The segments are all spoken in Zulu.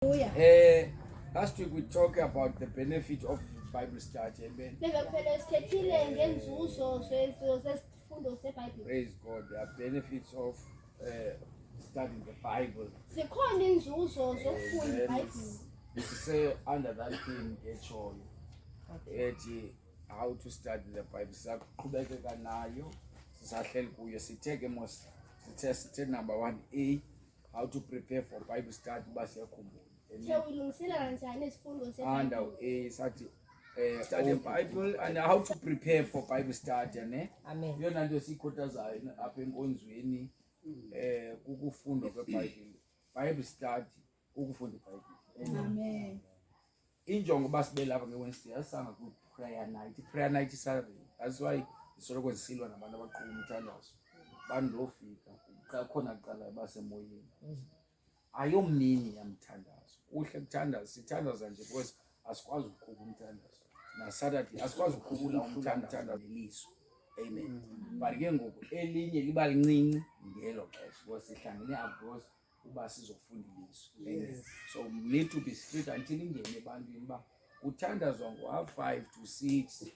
Last week we talked about the benefit of Bible study. Amen. Praise God. There are benefits of studying the Bible. This is under that theme, how to study the Bible. Test number 1A, how to prepare for Bible study. Under A, study Bible and how to prepare for Bible study. Amen. Yona nto sikhuthazayo apha enkonzweni ukufunda kweBhayibhile. Bible study ukufunda iBhayibhile. Amen. Injongo basibe lapha ngeWednesday asanga ku prayer night. Prayer night Saturday. That's why isoloko zisilwa nabantu abaqhuba umthandazo. Bandofika xa khona qala basemoyeni. Ayomnini yamthandazo. Kuhle kuthandaza sithandaza nje because asikwazi ukuqhuba umthandazo. Na Saturday asikwazi ukuqhubula umthandazo ngelizwi. Amen. But ke ngoku elinye liba lincinci ngelo xesha because sihlangene abros uba sizofunda ilizwi. Amen. So we need to be strict until ingene ebantwini ba uthandazwa ngo-5 to 6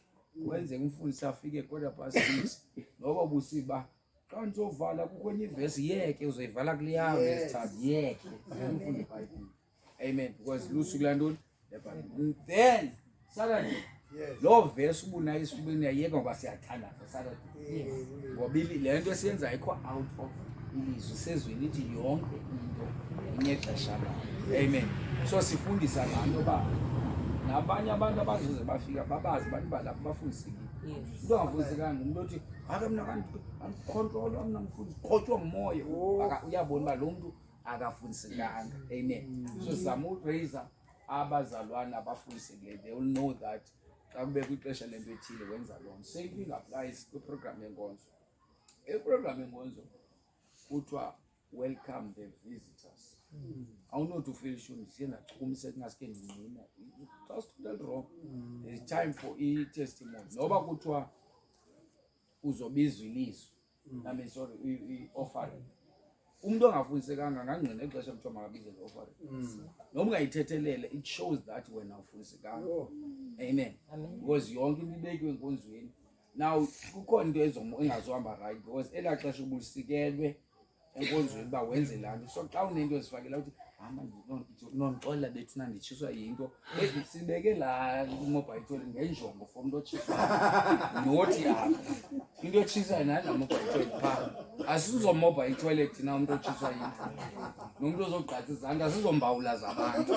wenze umfundisi afike quarter-past 6 noba busiba xa ndizovala kukwenye ivesi yeke uzoyivala kuliyayo nezithathu yeke umfunda iBhayibhile. Amen. Because lusuku lantoni leBhayibhile. Then Saturday lo verse ubunayo isibini yayeka ngoba siyathandaza Saturday. Ngoba le nto siyenza ayikho out of ilizwi sezweni lithi yonke into inexesha layo. Amen. So sifundisa abantu ba nabanye abantu abazoze bafika babazi abantu balapha bafundisekile. Into angafundisekanga umuntu othi ake mina kandicontrol wami namfundisi qotywa ngumoya uyabona ba lo muntu akafundisekanga. Amen. So sizama ukuraise abazalwana abafundisekile. They will know that xa kube kwixesha lento ethile wenza loo nto. Same thing applies kwiprogram yenkonzo. Iprogram yenkonzo kuthiwa welcome the visitors. Awunothi ufeel sure ndisiye ndachukumisa kungaske ndingqina. Just tell wrong. There's time for i-testimony. Noba kuthiwa uzobizwa ilizwi. I mean sorry, i-offering. Umuntu ongafundisekanga angangqina ixesha kuthiwa makabize le-offering. Noma ungayithethelele, it shows that wena awufundisekanga. Amen. Because yonke into ibekiwe enkonzweni. Now kukhona into engazohamba right because elaa xesha ubulisikelwe enkonzweni ba wenze laa nto. So xa unento ezifakela uthi nondixolela bethu nanditshiswa yinto sibeke laa mobile toilet ngenjongo for umuntu otshiswayo nothi apha into yotshisayo nalaa mobile toilet phaa asizomobile toilet na umuntu otshiswa yinto nomuntu ozogqatha izandla asizombawula zabantu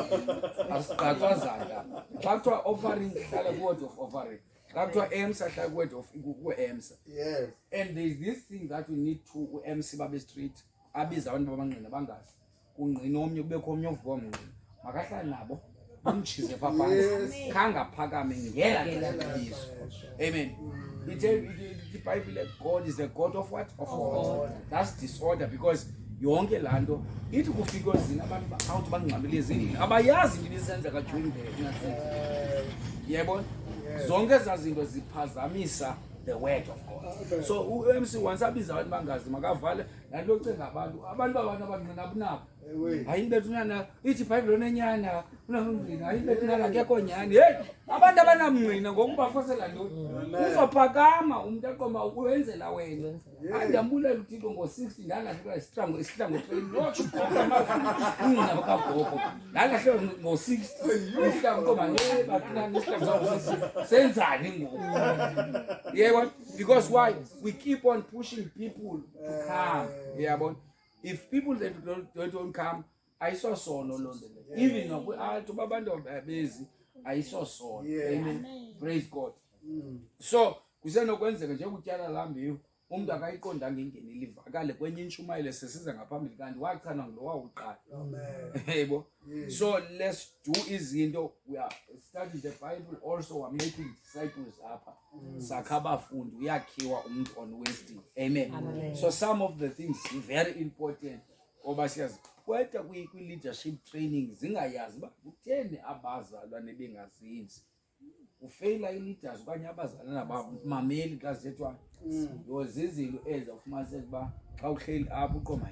asigqathwa zandla xa kuthiwa offering hlala ku-word of offering xa kuthiwa EMSA hlala ku-word of ku-EMSA. Yes. And there is this thing that we need to u-MC babe street abiza abantu babangqina bangazi kungqina omnye kubekho omnye ovuka ngqina makahlale nabo bamtshize phaa phansi khangaphakame ngela lizwi. Amen. iBhayibhile God is the God of what? Of order. That's disorder because yonke laa nto ithi kufika ezini abantu awuthi bangingqamele ezindlini abayazi into ibisenzeka during the night. Yebo zonke ezaa zinto ziphazamisa the word of God. So uMC once abiza abantu bangazi makavale nanto yocenga abantu abangqina abunabo. Ayibethunana ithi iBhayibhile onenyana unamngqina ayibethunana akekho nyani. Hey abantu abanamngqina ngokubafosela ntoni uzophakama umuntu aqoma uwenzela wena. Andiyambulela uThixo ngo-60 ndangafika isihlango train nothi ungqina bakagogo ndangahlelwa ngo-60 isihlango ntoma bathunana isihlango senzani ngoku. Yeah, because why? We keep on pushing people to come. Yeah, if people that don't come, I saw so no longer. Even to babantu busy, I saw so. Amen. Praise God. So, kusenokwenzeka nje ukutyala lambiwo umuntu akayiqondanga ingene livakale kwenye intshumayelo sesiza ngaphambili kanti wachana ngulowa uqala. Amen. So let's do izinto. We are studying the Bible, also we are making disciples apha. Sakha abafundi uyakhiwa umuntu on Wednesday. Amen. So some of the things very important ngoba siyazi kwetha kwi-leadership training zingayazi uba kutheni abazalwane bengazinzi. Ufeyila i-leaders okanye abazalwana nabamameli xa zithethwa zizinto ezo ufumaniseka uba xa uhleli apho uqoma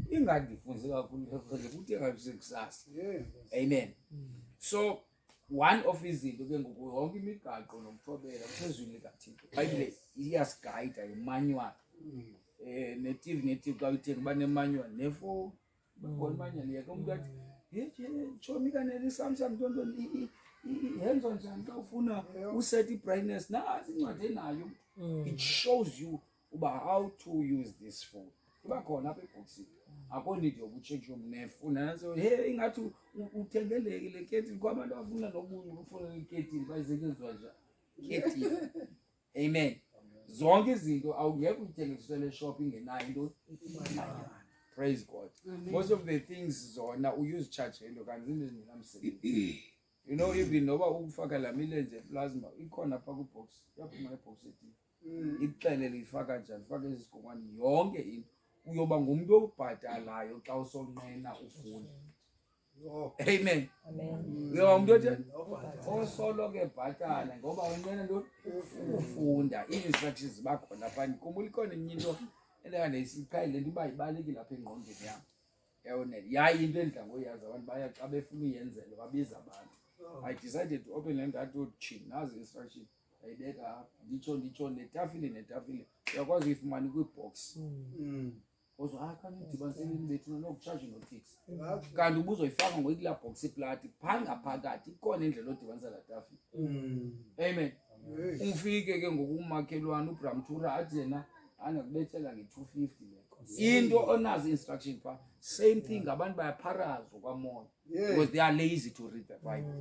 ingandifunzi kakhulu ukuthi engabisekusasa. Amen. So one of izinto ke ngoku yonke imigaqo nomthobela phezulu likaThixo iBhayibhile iyasigayida imanual native xa uthenga banemanual nefo bakona manual yake umuntu athi yeje chomi kanele Samsung ntontoni iyenza njani xa ufuna uset ibrightness nazi incwadi enayo it shows you about how to use this phone kuba khona apha ebhokisini akho need yokutshentsha umnefuna naso hey ingathi uthengeleke le kettle kwabantu abafuna nobungu ufuna ikettle bayisetyenziswa nje kettle. Amen. Zonke izinto awungeke uyithengisele shopping ngenayo into. Praise God. Most of the things zona use charge elo kanti izinto zinamsebenzi. You know, even noba ufaka la milenze plasma ikhona pha ku box yaphuma le box ethi ixelele ifaka njani faka izigongwane yonke into uyoba ngumuntu obhatalayo xa usonqena ufunda. Amen. Uyoba umuntu othi osolo ke bhatala ngoba unqena nto ufunda i-instructions ziba khona pha kumbula ikhona enye into endakade isiqhaile into iba ibalekile lapha engqondweni yami yawona yayi into endidla ngoyazi abantu baya xa befuna uyenzela babiza abantu. I decided to open and that would chin nazi instruction ayibeka nditsho netafile uyakwazi uyifumana kwi-box ozo kanti udibaniseni bethu nokucharge no-tix kanti ubuzoyifaka ngoyikula box iplati phaa ngaphakathi ikhona indlela odibanisa la tafile. Amen. Ufike ke ngokumakhelwane uBramtura athi yena anakubethela nge-250 into onazi instruction pha same thing abantu bayapharazwa kwamoya because they are lazy to read the Bible.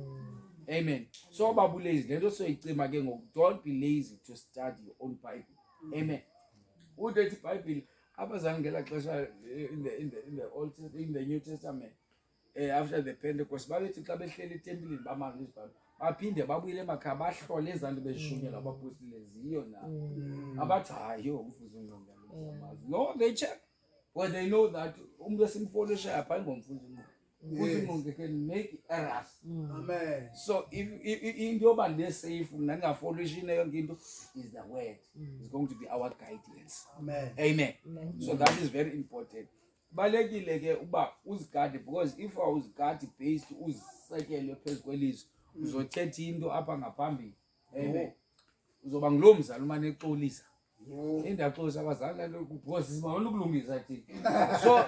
Amen. So babulazy lento soyicima ke ngoku don't be lazy to study your own Bible. Amen. Udethi iBhayibhile abazange ngela xesha in the New Testament after the Pentecost babethi xa behleli etempilini bamanga izibhalo baphinde babuyele emakhaya bahlole ezanto bezishunyela abapostile ziyo na abathi hayi umfuzi ongqonda no they check because they know that umuntu esimfolosha yapha ingomfuzi ungqonda can make errors. Amen. So if into yoba safe nangafoloshine yonke into is the word is going to be our guidance. Amen. Amen. So that is very important. Balekile ke uba uzigade because if awuzigade based uzisekele phezu kwelizwe uzothetha into apha ngaphambili. Amen. Uzoba ngulo mzali umane exolisa indaxolisa abazali lento because simawona ukulungisa thina. So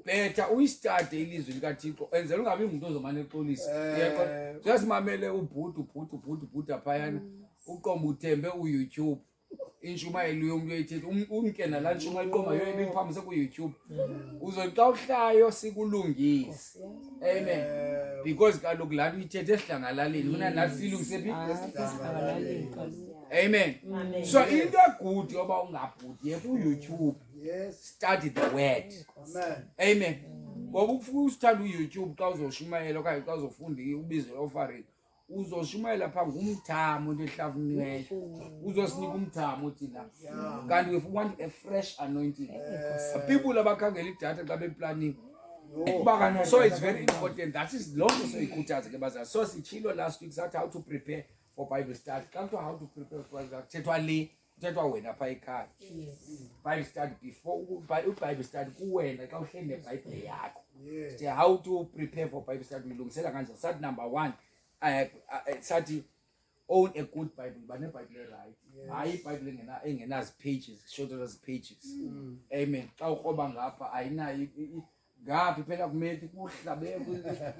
better uyistudy ilizwi likaThixo enzela ungabi umuntu ozomane exolisa. Yebo just mamele ubhuda phayana uqomba uthembe uYouTube inshumayelo yomuntu uyithethe umkena la nshuma iqoma yo ibiphambise kuYouTube uzoxa uhlayo sikulungisa. Amen. Because kaloku la uyithethe esihlangalaleni kuna nathi silungise esihlangalaleni. Amen. So into good yoba ungabhudi ye kuYouTube study the word. Amen. Ngoba ufuna usithanda uYouTube xa uzoshumayela okanye xa uzofunda ubizo offering uzoshumayela pha ngumthamo into ehlafunyiweyo uzosinika umthamo thina kanti we want a fresh anointing. People abakhangela idatha xa beplanning so it's very important that is lonke soyikhuthaza ke bazali so sichilo last week sathi how to prepare for Bible study kanti how to prepare for kuthethwa wena pha ekhaya Bible study before Bible study kuwena xa uhleli neBhayibhile yakho how to prepare for Bible study ulungisela kanjani sathi number 1 sathi own a good Bible baneBhayibhile right hayi iBhayibhile engenazi pages shorter pages. Amen. Xa ukroba ngapha ayinayo ngaphi phela kumele kuhlabe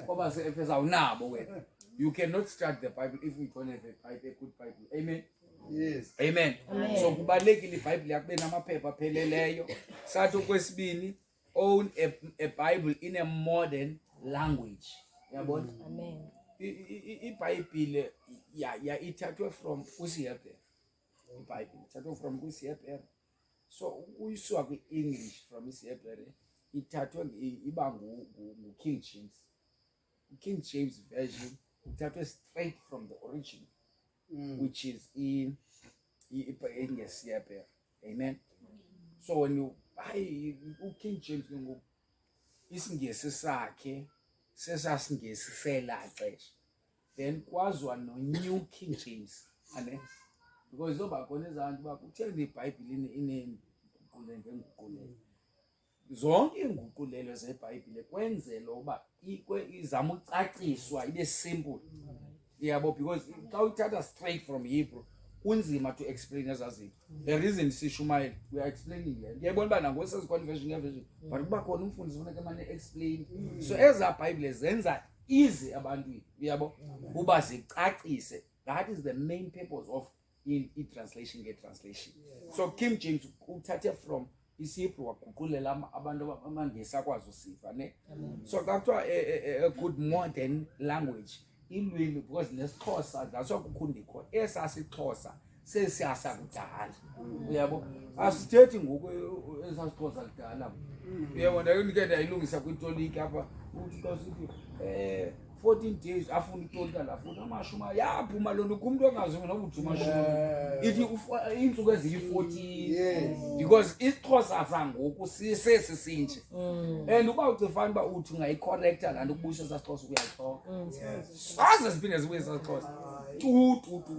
ngoba seFesa awunabo wena. You cannot start the Bible if you don't have a good Bible. Amen. Yes. Amen. So kubalekile iBhayibhile yakube namaphepha apheleleyo. Sathi okwesibini own a Bible in a modern language. Yabona? Amen. iBhayibhile ithathwe from kuSiyebhere. iBhayibhile ithathwe from kuSiyebhere. So uyisuka kwi-English from iSiyebhere ithathwe iba ngu-King James. King James version ithathwe straight from the original which is ngeSiyebhere. Amen. So when you King James isingesi sakhe sesasingesi sela xesha then kwazwa no New King James ane because zoba khona ezantu bakutheni iBhayibhile inenguqulo ngenguqulo zonke inguqulelo zeBhayibhile kwenzela uba izama ucaciswa ibe simple. Yabo, because xa uthatha straight from Hebrew kunzima to explain ezazinto. The reason sishumayela we are explaining le. Ngiyabona uba nangoku sesiconversion ngeversion but kuba khona umfundisi funeka manje explain. So eza Bible zenza easy abantwini. Yabo, uba zicacise. That is the main purpose of in translation get translation. So King James uthathe from isiHebrew waguqulela abantu abangesakwazi usiva ne. So kuthiwa a good modern language ilwimi because nesixhosa that's what kukhundikho esasixhosa sesiyasakudala. Uyabo, asithethi ngoku esasixhosa kudala. Uyabona ngike ndayilungisa kwitoliki apha uthi xa sithi 14 days afuna itolika la futhi amashuma yaphuma lona umuntu ongaziyo noba uthi amashuma ithi insuku eziyi-14 because isixhosa sangoku sesisinje and uba ucifana uba uthi ungayicorrecta laa nto ukubuyisa sasixhosa uyaxoka saze siphinde zibuye sasixhosa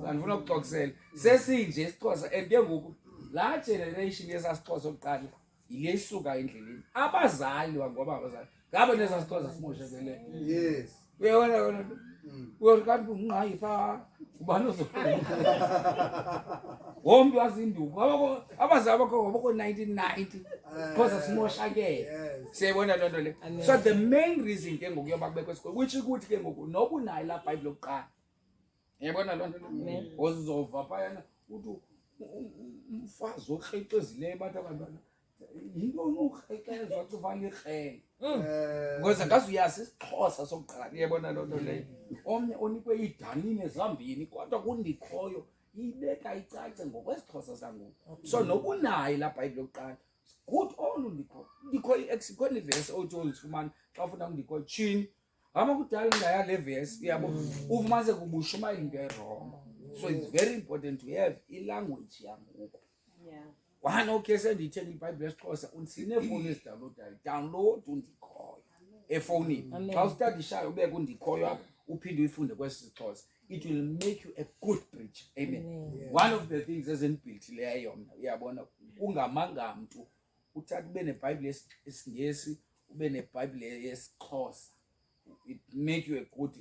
andifuna ukuxokisela sesinje isixhosa and ke ngoku laa generation yesasixhosa okuqala yile isuka endleleni abazali wangoba abazali ngabe nesasixhosa simoshekele. Yes. Uyabona kanti unqayi pha ubani ozofuna womntu wazinduku abazali bakho ngabakho 1990 because simoshakele. Siyayibona loo nto le. So the main reason ke ngoku yoba kubekho isikolo which ukuthi ke ngoku noba unayo laa Bhayibhile yokuqala. Yayibona loo nto le uzova phayana uthi umfazi okrexezileyo bathi abantwana yinto onokrexeza wacifana ikrele because akazuyazi isixhosa sokuqala. Yabona loo nto leyo. Omnye onikwe idanini ezambini kodwa kundikhoyo ibeka icace ngokwesixhosa sangoku. So nokunayo laa Bhayibhile yokuqala good all ndikho ikhona ivesi othi uzifumana xa ufuna undikho tshini hamba kudala ngaya le vesi. Uyabo, ufumanise kubushumayela into eroma. So it's very important to have i-language yangoku. One okay sendiyithenge iBhayibhile yesiXhosa unsinefowuni ezidawunlodayo download undikhoyo efowunini xa usitadishayo ubeke undikhoyo apha uphinde uyifunde kwesixhosa. It will make you a good preacher. Amen. One of the things ezenibhilthileyo mna uyabona ungamanga mntu uthatha ube neBhayibhile yesiNgesi ube neBhayibhile yesiXhosa. It make you a good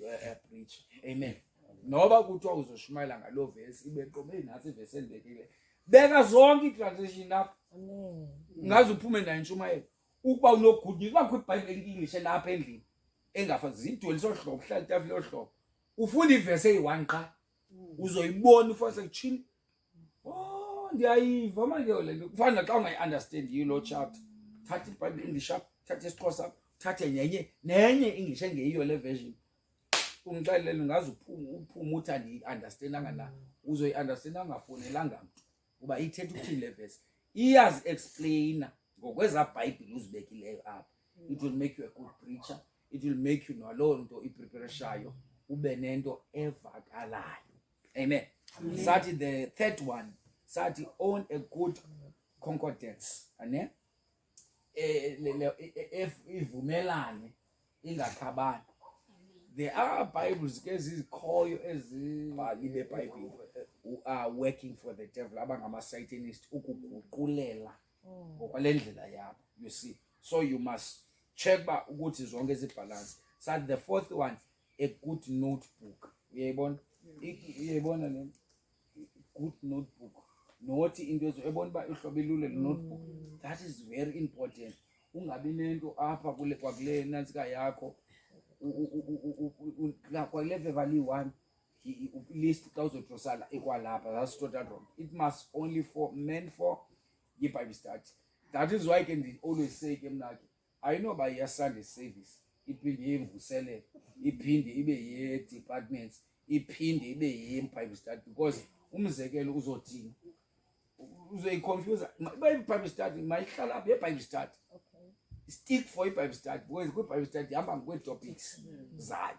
preacher. Amen. Noba kuthiwa uzoshumayela ngaloo vesi ibe qobe nasi ivesi endibekile beka zonke i-translation apha. Ngaze uphume nayo intshumayelo ukuba unogoodnews bakho iBhayibhile English lapha endlini engafani zidwelisa ohlobo uhlala itafile ohlobo ufunda ivesi eyi-1 qha uzoyibona ufase kutshini ndiyayiva manje le nto kufana xa ungayi-understandiyo loo chapter thatha iBhayibhile English apha thatha isiXhosa apha thathe nenye English engeyiyo le version ungixelele ngaze uphume uthi andiyi-understandanga na uzoyi-understanda angafonelanga mntu uba ithetha ukuthini le vesi iyazi explainer ngokweza Bhayibhile uzibekileyo apha. It will make you a good preacher. It will make you naloo nto iprepareshayo ube nento evakalayo. Amen. Sathi the third one sathi own a good concordance ane ivumelane ingakhabani. There are Bibles ke zizikhoyo ezibhali beBhayibhile who are working for the devil abangama-Satanist ukuguqulela ngokwale ndlela yabo. You see, so you must check ba ukuthi zonke zibhalance. So the fourth one, a good notebook. Uyayibona le good notebook nothi into ezibona ba ihlobo ilule notebook. That is very important. Ungabi nento apha kwakule nantsika yakho kwaleve valley 1 list xa uzotrosala ekwalapha. That's total wrong. It must only meant for i-Bible study. That is why can always say ke mna ke I know by your Sunday service iphinde yemvuselelo iphinde ibe ye-departments iphinde ibe ye-Bible study because umzekelo uzothini uzoyiconfuse i-Bible study mayihlala apha ye-Bible study. Stick for i-Bible study because kwi-Bible study ihamba ngokwe-topics zayo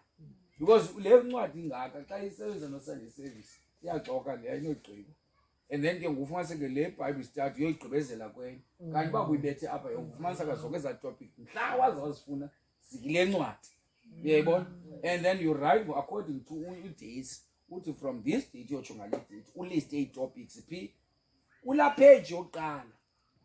because le ncwadi ingaka xa isebenza no-Sunday service iyaxoka leya inogqiba and then ke ngufumaniseke le Bible study uyoyigqibezela kwenye kanti uba kuyibethe apha ufumaniseka zonke eza topic mhla wazifuna zikule ncwadi. Uyayibona, and then you write according to days uthi from this date uyotsho ngale date uliste ii-topics phi kulaa page yokuqala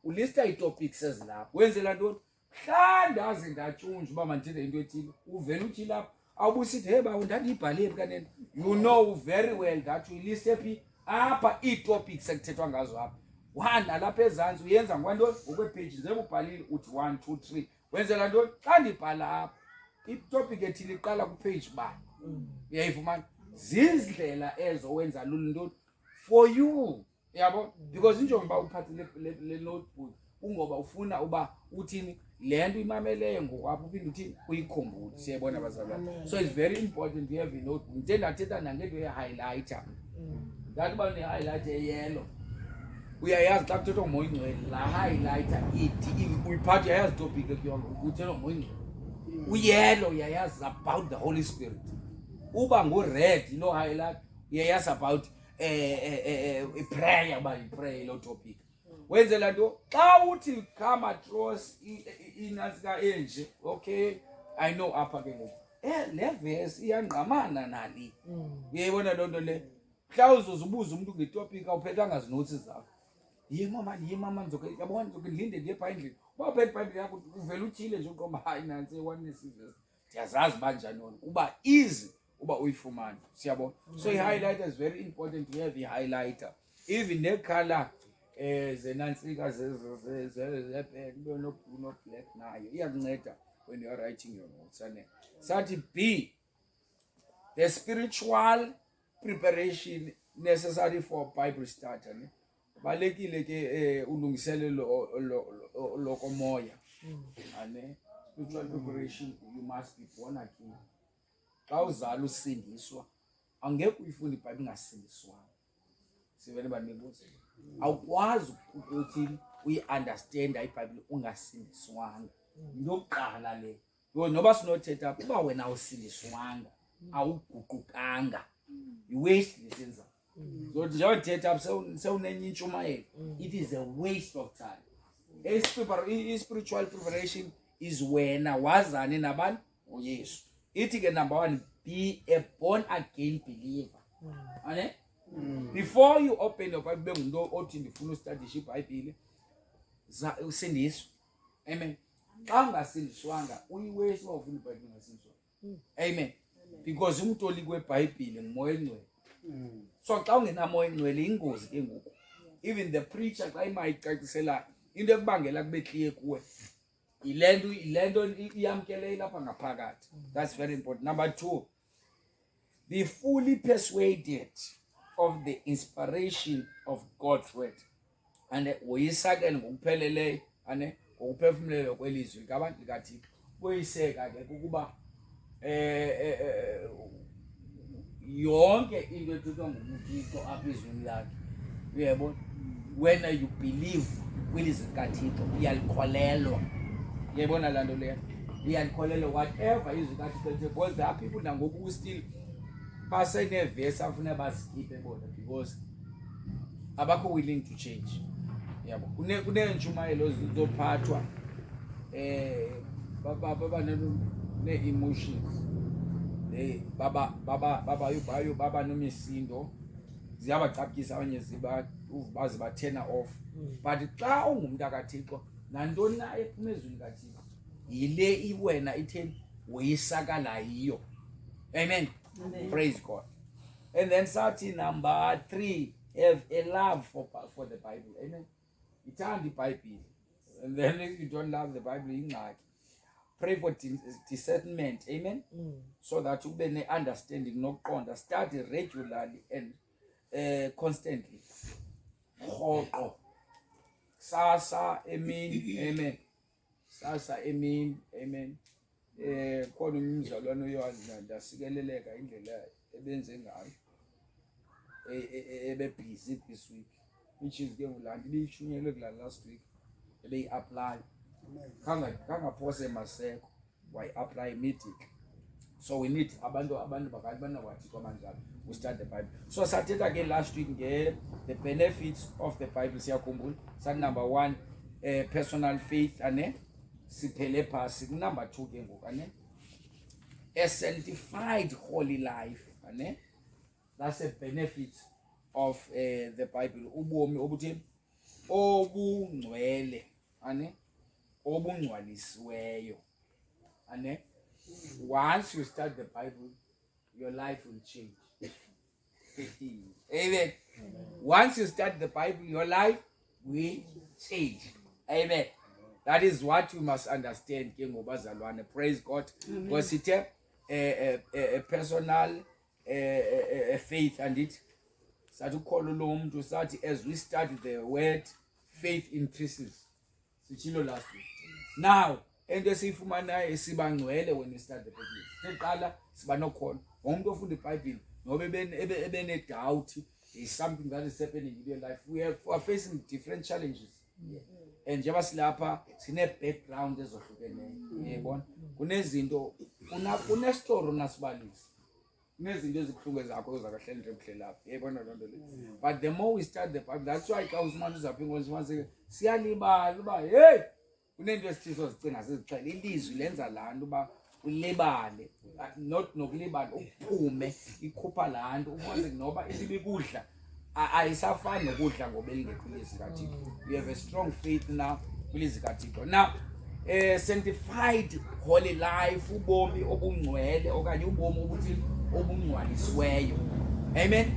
ulista ii-topics ezilapho wenzela ntoni Hla ndaze ndatshunja uba mandithethe into ethile uvele uthi lapha awubusithi hey bawo ndandiyibhalile kanene. You know very well that uyiliste phi apha ii-topics ekuthethwa ngazo apha. One alapha ezantsi uyenza ngwantoni ngokwepage njengoba ubhalile uthi 1 2 3 wenzela ntoni xa ndibhala apha itopic ethile iqala kupage bani. Uyayifumana zindlela ezo wenza lula ntoni for you yabo because injongo uba uphathe le notebook ungoba ufuna uba uthini le nto imameleyo ngokwapho uphinde uthini uyikhumbule. Siyabona bazalwane. So it's very important you have a notebook. Ndithe ndathetha nangento ye-highlighter ndathi uba ne-highlighter eyelo uyayazi xa kuthethwa ngomoya ingcwele la highlighter ithi uyiphatha uyayazi topic ekuyongo kuthethwa ngomoya ingcwele. Uyelo uyayazi about the Holy Spirit. Uba ngu-red ilo highlight uyayazi about prayer uba yiprayer lo topic. Wenzela nto xa uthi come across inantsika enje okay I know apha ke ngoku le verse iyangqamana nali. Uyayibona loo nto le mhlawumbi uzubuza umuntu ngetopic awuphethanga zinotsi zakho. Ye mama ndizoke yabona ndizoke ndilinde ndiye phaa endlini uba uphethe ibhayibhile yakho uvele uthile nje uqomba hayi nantsi oneness verse ndiyazazi uba njani yona uba easy uba uyifumane. Siyabona. So i-highlighter is very important to have i-highlighter even ne-color zenantsika no black nayo iyakunceda when you are writing your notes. Sathi B, the spiritual preparation necessary for Bible study. Balekile ke ulungiselelo lokomoya. Spiritual preparation you must be born again. Xa uzala usindiswa angeke uyifunda iBhayibhile ingasindiswanga. Sivele banibuze awukwazi ukuthi uyi-understand iBhayibhile ungasindiswanga. Into yokuqala le noba sinothetha kuba wena awusindiswanga awuguqukanga i-waste lesenza. So njengothetha apha sewunenye intshumayelo it is a waste of time. I-spiritual preparation is wena wazane nabantu uYesu. Ithi ke number 1 be a born again believer. Before you open your Bible ngumuntu othi ndifuna ustadisha iBhayibhile usindiswe. Amen. Xa ungasindiswanga uyiwaste ufuna iBhayibhile ungasindiswanga. Amen. Because umuntu olikwe iBhayibhile ngumoya engcwele. So xa ungenamoya engcwele ingozi ke ngoku. Even the preacher xa imayicacisela into ekubangela kube clear kuwe ilento iyamkele lapha ngaphakathi. That's very important. Number 2, be fully persuaded of the inspiration of God's word. And uyisakele ngokupheleleyo ngokuphefumlelwa kwelizwi likabantu likaThixo. Kuyiseka ke ukuba yonke into ethethwa nguThixo apha ezweni lakhe. Uyabona when you believe kwilizwi likaThixo uyalikholelwa. Uyabona laa nto leyo uyalikholelwa whatever izwi likaThixo lithe because there are people nangoku still basenevesi afuna bazikhiphe bona because abakho willing to change. Yabo kuneentshumayelo zophathwa baba ne-emotions baba nomisindo ziyabacapukisa abanye bazibathena off. But xa ungumntu akaThixo nantoni na ephuma ezweni kaThixo yile iwena itheni woyisakala yiyo. Amen. Praise God. And then sathi number 3, have a love for the Bible. Amen. Ithanda iBhayibhile. And then if you don't love the Bible ingxaki. Pray for discernment. Amen. So that you be understanding nokuqonda. Study regularly and constantly. Rhoqo. Sasa emini. Amen. Sasa emini. Amen. Khona umzalwane uyowazi ndasikeleleka indlela ebenze ngayo busy this week which is ke ngulandi ibishunyelwe kula last week ebeyi-apply kangaphose maseko wayi-apply immediately. So we need abantu bakanye banakwathi kwamanjalo we start the Bible. So sathetha ke last week the benefits of the Bible. Siyakhumbula sathi number 1 personal faith siphele phasi. Number 2 ke ngoku a sanctified holy life that's a benefit of the Bible. Ubomi obuthini obungcwele obungcwalisiweyo. And once you start the Bible, your life will change. Amen. Once you start the Bible, your life will change. Amen. That is what you must understand. Praise God. Because it's a personal faith, and it as we study the word, faith increases. Last week. Now, and the Sifumana is Sibangwele when we start the Bible. Tekala, Sibanokon, Ondo for the Bible, no even doubt is something that is happening in your life. We are facing different challenges. And Javaslapa, sine background is of the Kunezindo, Una store on Asbalis. But the more we start the Bible, that's why Kausman is up once say, Sialiba, hey, Unendestisos things, Lilies, Lenza land, Ulebale, not no Liban, Ume, Ikopa land, Nova, Ilibusha. I suffer no good and obeying the police. We have a strong faith now, police. Now, sanctified holy life, ubomi obungcwele okanye ubomi obuthi obungcwalisiweyo. Amen.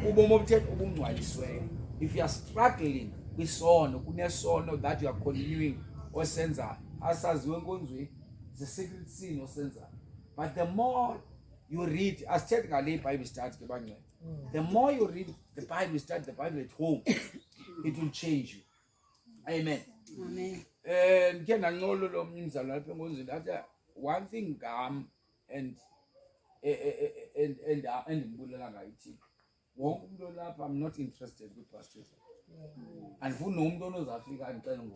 Ubomi obuthi obungcwalisiweyo. If you are struggling with sono, kunesono that you are continuing osenza, asaziwe enkonzweni, it's a secret sin osenza. But the more you read, as technically Bible starts, the more you read the Bible, start the Bible at home, it will change you. Amen. Amen. One thing and I'm not interested with pastors. And who knows Africa and tell them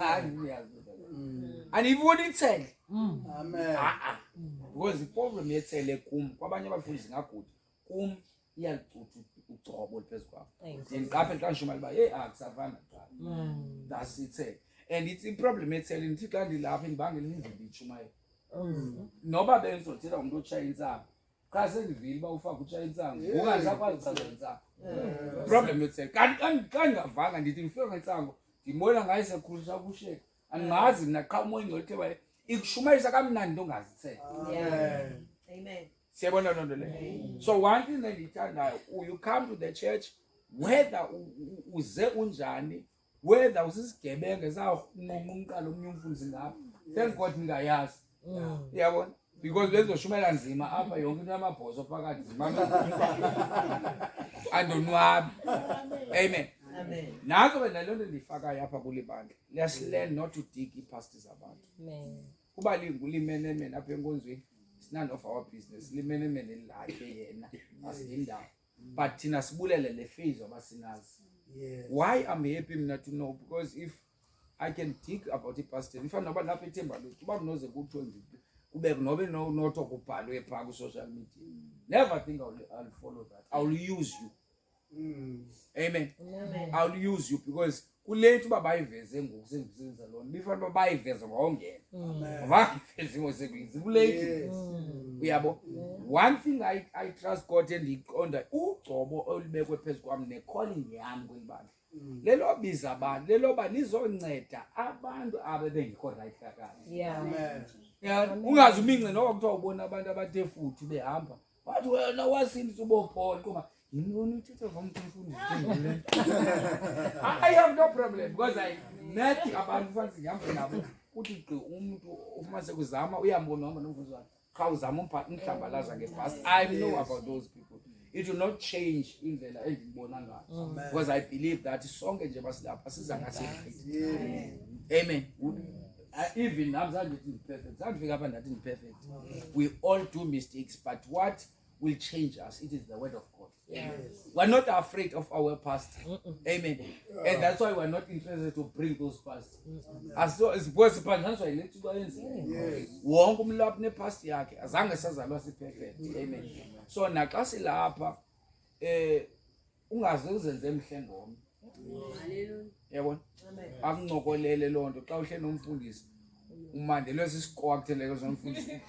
and and he wouldn't say Amen. Because the problem is kwabanye abafundi ngakude iyalugcobo phezulu then ngapha kanshumali ba hey akusavana that's it. And it's a problem ethelini ukuthi xa ndilapha indibangela indlela ichumayo noba benzothela umuntu otshaya intsango xa sendivile ba ufaka utshaya intsango ungazakwazi chaza intsango problem ethele kanti xa ndingavanga ndithi ngifika intsango ndibona ngayo sekhulisa kusheka angazi mina qha umoya ingcolithi ba ikushumayisa kamnandi into ongazithela. Amen. Siyabona loo nto leyo. So one thing that ndiyithandayo, you come to the church whether uze unjani, whether usisigebenga sawunqunqa umqalo omnye umfundisi ngapha, thank God ningayazi. Uyabona, because bezoshumela nzima apha yonke into yamabhozo phakathi nzima andonwabi. Amen. Amen. Nazo wena loo nto ndiyifakayo apha kule bandla, let's learn not to dig ii-pastors abantu. Kuba lingulimenemene apha enkonzweni, it's none of our business. Limenemene lakhe yena asindawo, but thina sibulele le phase abasinazi. Why I'm happy mina to know, because if I can dig about ipastor, if noba lapha ethemba lo kuba kunoze kuthiwe kube nobe noto kubhalwe phaa ku-social media, never think I'll follow that. I'll use you. Amen. I'll use you, because kulate uba bayiveze ngoku sengisenza loo nto before uba bayiveze ngongena bangiveze ngosebenzi kulate. Uyabo, one thing I trust God and ndiqonda ugcobo olubekwe phezu kwam ne-calling yami kwelibandla lelo biza abantu leloba lizonceda abantu abebengekho right kakade. Ungazi umince noba kuthiwa ubona abantu abathe futhi behamba wathi wena wasindisa ubophola kuba I have no problem, because I met abantu fancy ngihambe nabo uthi umuntu ufuma sekuzama uyambona uhamba nomfuzi wakhe xa uzama umhlambalaza ngebhasi. I know about those people. It will not change indlela endibona ngayo, because I believe that sonke nje basilapha siza ngase. Amen. Even I'm not perfect. Perfect. We all do mistakes, but what will change us? It is the word of God. We're not afraid of our past. Amen. And that's why we're not interested to bring those past. As though it's possible, that's why let's go and say, wonke umlapha nepast yakhe azange sazalwa si-perfect. Amen. So naxa silapha ungaze uzenze emhle ngomnye. Yabona? Akuncokolele loo nto xa uhle nomfundisi umandele sisikwa kuthele zomfundisi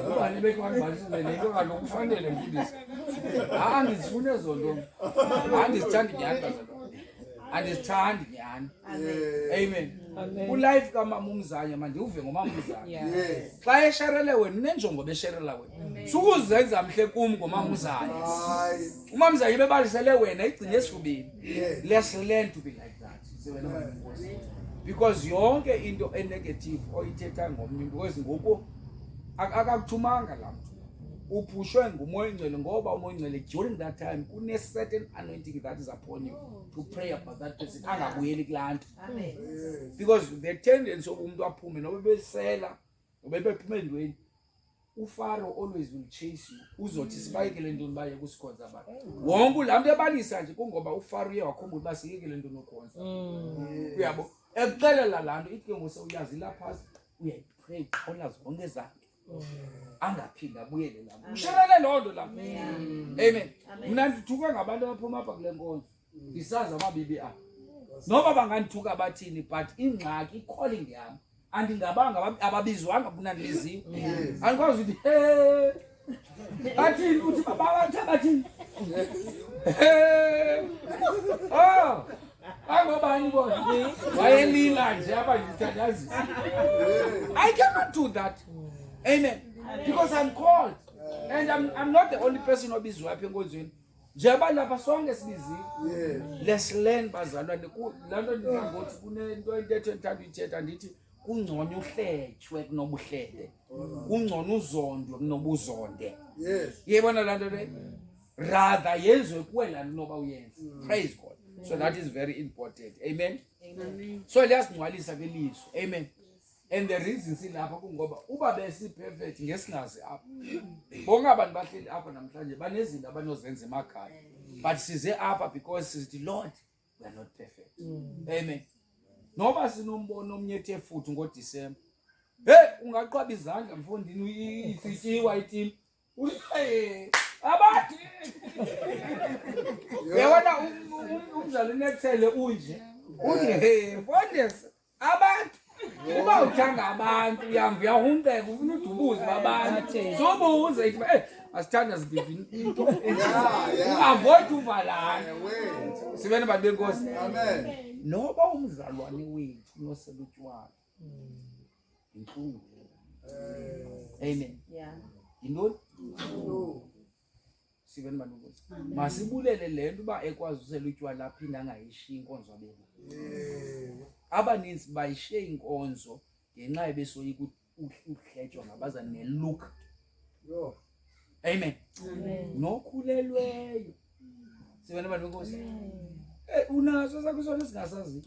ubani bekwangibalisele lento kaloku kufanele mfundisi ndizifune zonto ndizithanda inyanga zalo andizithandi nyhani. Amen. Ulife kamama uMzanya mandiuve ngomama uMzanya. Xa esherele wena unenjongo besherela wena. Sukuzenza mhle kum ngomama uMzanya. Umama uMzanya bebalisele wena igcine esifubeni. Let's learn to be like that. Because yonke into enegative oyithetha ngomnye because ngoku akakuthumanga la mntu. Uphushwe ngumoya ngcwele ngoba umoya ngcwele during that time kune certain anointing that is upon you to pray about that person angabuyeli kulaa nto. Because the tendency of umuntu aphume noba besela noba bephume endweni, uFaro always will chase you. Uzothi sibayekele ntoni baye kusikhonza abantu. Wonke laa mntu ebalisa nje kungoba uFaro uye wakhumbula uba siyekele ntoni ukhonza. Uyabo ekuxelela laa nto ithi ke ngose uyazi la phasi uyayipray uqhola zonke zakhe. Angaphinda abuyele la. Usherele loo nto la. Amen. Mna ndithukwe ngabantu abaphuma apha kule nkonzo. Ndisazi amabibi apha. Noba bangandithuka bathini but ingxaki i-calling yam andingabanga ababizwanga mna ndiziwe. Andikwazi ukuthi bathini uthi babathi bathini. Oh angobani bona wayelila nje apha ndithandazisa. I cannot do that. Amen. Because I'm called. And I'm not the only person obizwa apha enkonzweni. Njengoba lapha sonke sibiziwe. Let's learn bazalwane. Lanto ndingothi kunento entetho endithanda uyithetha ndithi kungcono uhletshwe kunobuhlede. Kungcono uzondwe kunobuzonde. Yebona lanto le? Rather yenzwe kuwe la noba uyenze. Praise God. So that is very important. Amen. So liyasingcwalisa ke lizwe. Amen. And the reason silapha kungoba uba besi perfect ngesingazi apha. Bonke abantu bahleli apha namhlanje banezinto abanozenza emakhaya. But size apha because sithi Lord, we are not perfect. Amen. Noba sinombono omnyethe futhi ngoDisemba. Hey, ungaqhwaba izandla mfondini isityiwa itim. Abathi. Yabona umzali nethele unje. Uthi hey, mfondisi abantu uba uthanda abantu uyahumbeka ufuna udubuze babantu sobuze ithi asithanda zibivini into avoid uvalana sibene bantu benkosi. Amen. Noba umzalwane wethu unosela utywala inhlungu. Amen. Yintoni? Sibene bantu benkosi masibulele lento uba ekwazi usela utywala aphinda angayishiyi inkonzo abena. Abaninzi bayishiye inkonzo ngenxa ebesoyika ukuhletywa ngabazali nelook. Amen. Nokhulelweyo sibene bantu benkosi. Unaso sakho sona singasazi.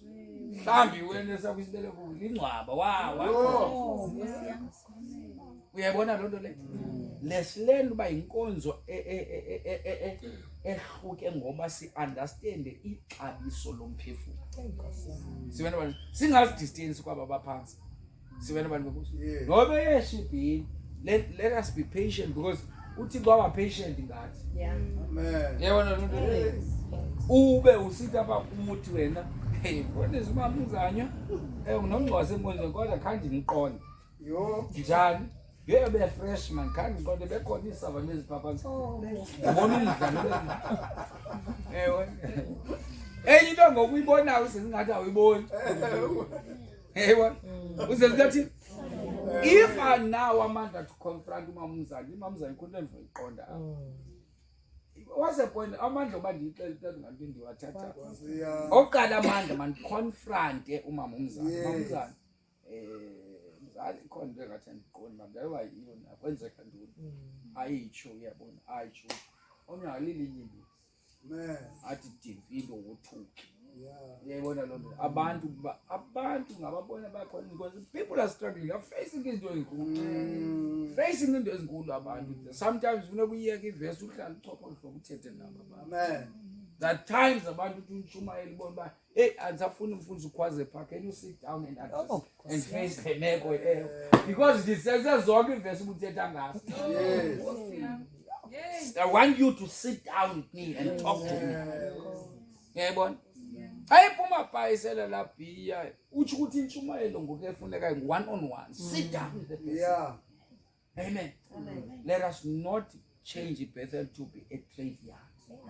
Mhlambi wena sakho isibeleko lingcwaba wa. Uyabona lonto le? Lesilenda uba inkonzo ehluke ngoba si understand ixabiso lomphefumulo. Sibona abantu singazi distance kwaba baphansi. Sibona abantu benkosi. Ngoba yeshibhini let us be patient because uthi kwaba patient ngathi. Amen. Yabona lonto le? Ube usithi apha umuthi wena hey kodwa umama uMzanya unongcwase enkonzweni kodwa khandi ngiqonde. Njani? Yebe freshman khandi ngiqonde bekhona isava neziphapansi. Ngibona umdlalo. Enye into ngokuyibonayo sesingathi awuyiboni. Yebo. Uzenzathi if I now amanda to confront umama uMzanya khona endizoyiqonda. What's the point? Amandla oba ndiyixela ngathi ndiwathatha. Oqala amandla man confront umama uMzanya. Umama uMzanya mzali khona into engathi andiqondi mandayiwa yiyo na kwenzeka ntoni. Ayitsho uyabona ayitsho. Omnye alili inyimbi. Amen. Athi Davido wothuki. Uyayibona lo nto. Abantu ngababona bakhona because people are struggling. Are facing into ezinkulu. Facing into ezinkulu abantu. Sometimes funeka uyeke ivesi uhlala uchopha uhlobo uthethe nabo. Amen. That times abantu utshumayela ibona ba hey andisafuna umfundisi ukhwaze pha can you sit down and address and face the meko because this says zonke ivesi ubuthetha ngaso. Yes. I want you to sit down with me and talk to me. Uyayibona? Ayiphuma bhayisela la bhiya uthi ukuthi intshumayelo ngoku efuneka one on one. Sit down with the person. Amen. Let us not change Bethel to be a graveyard.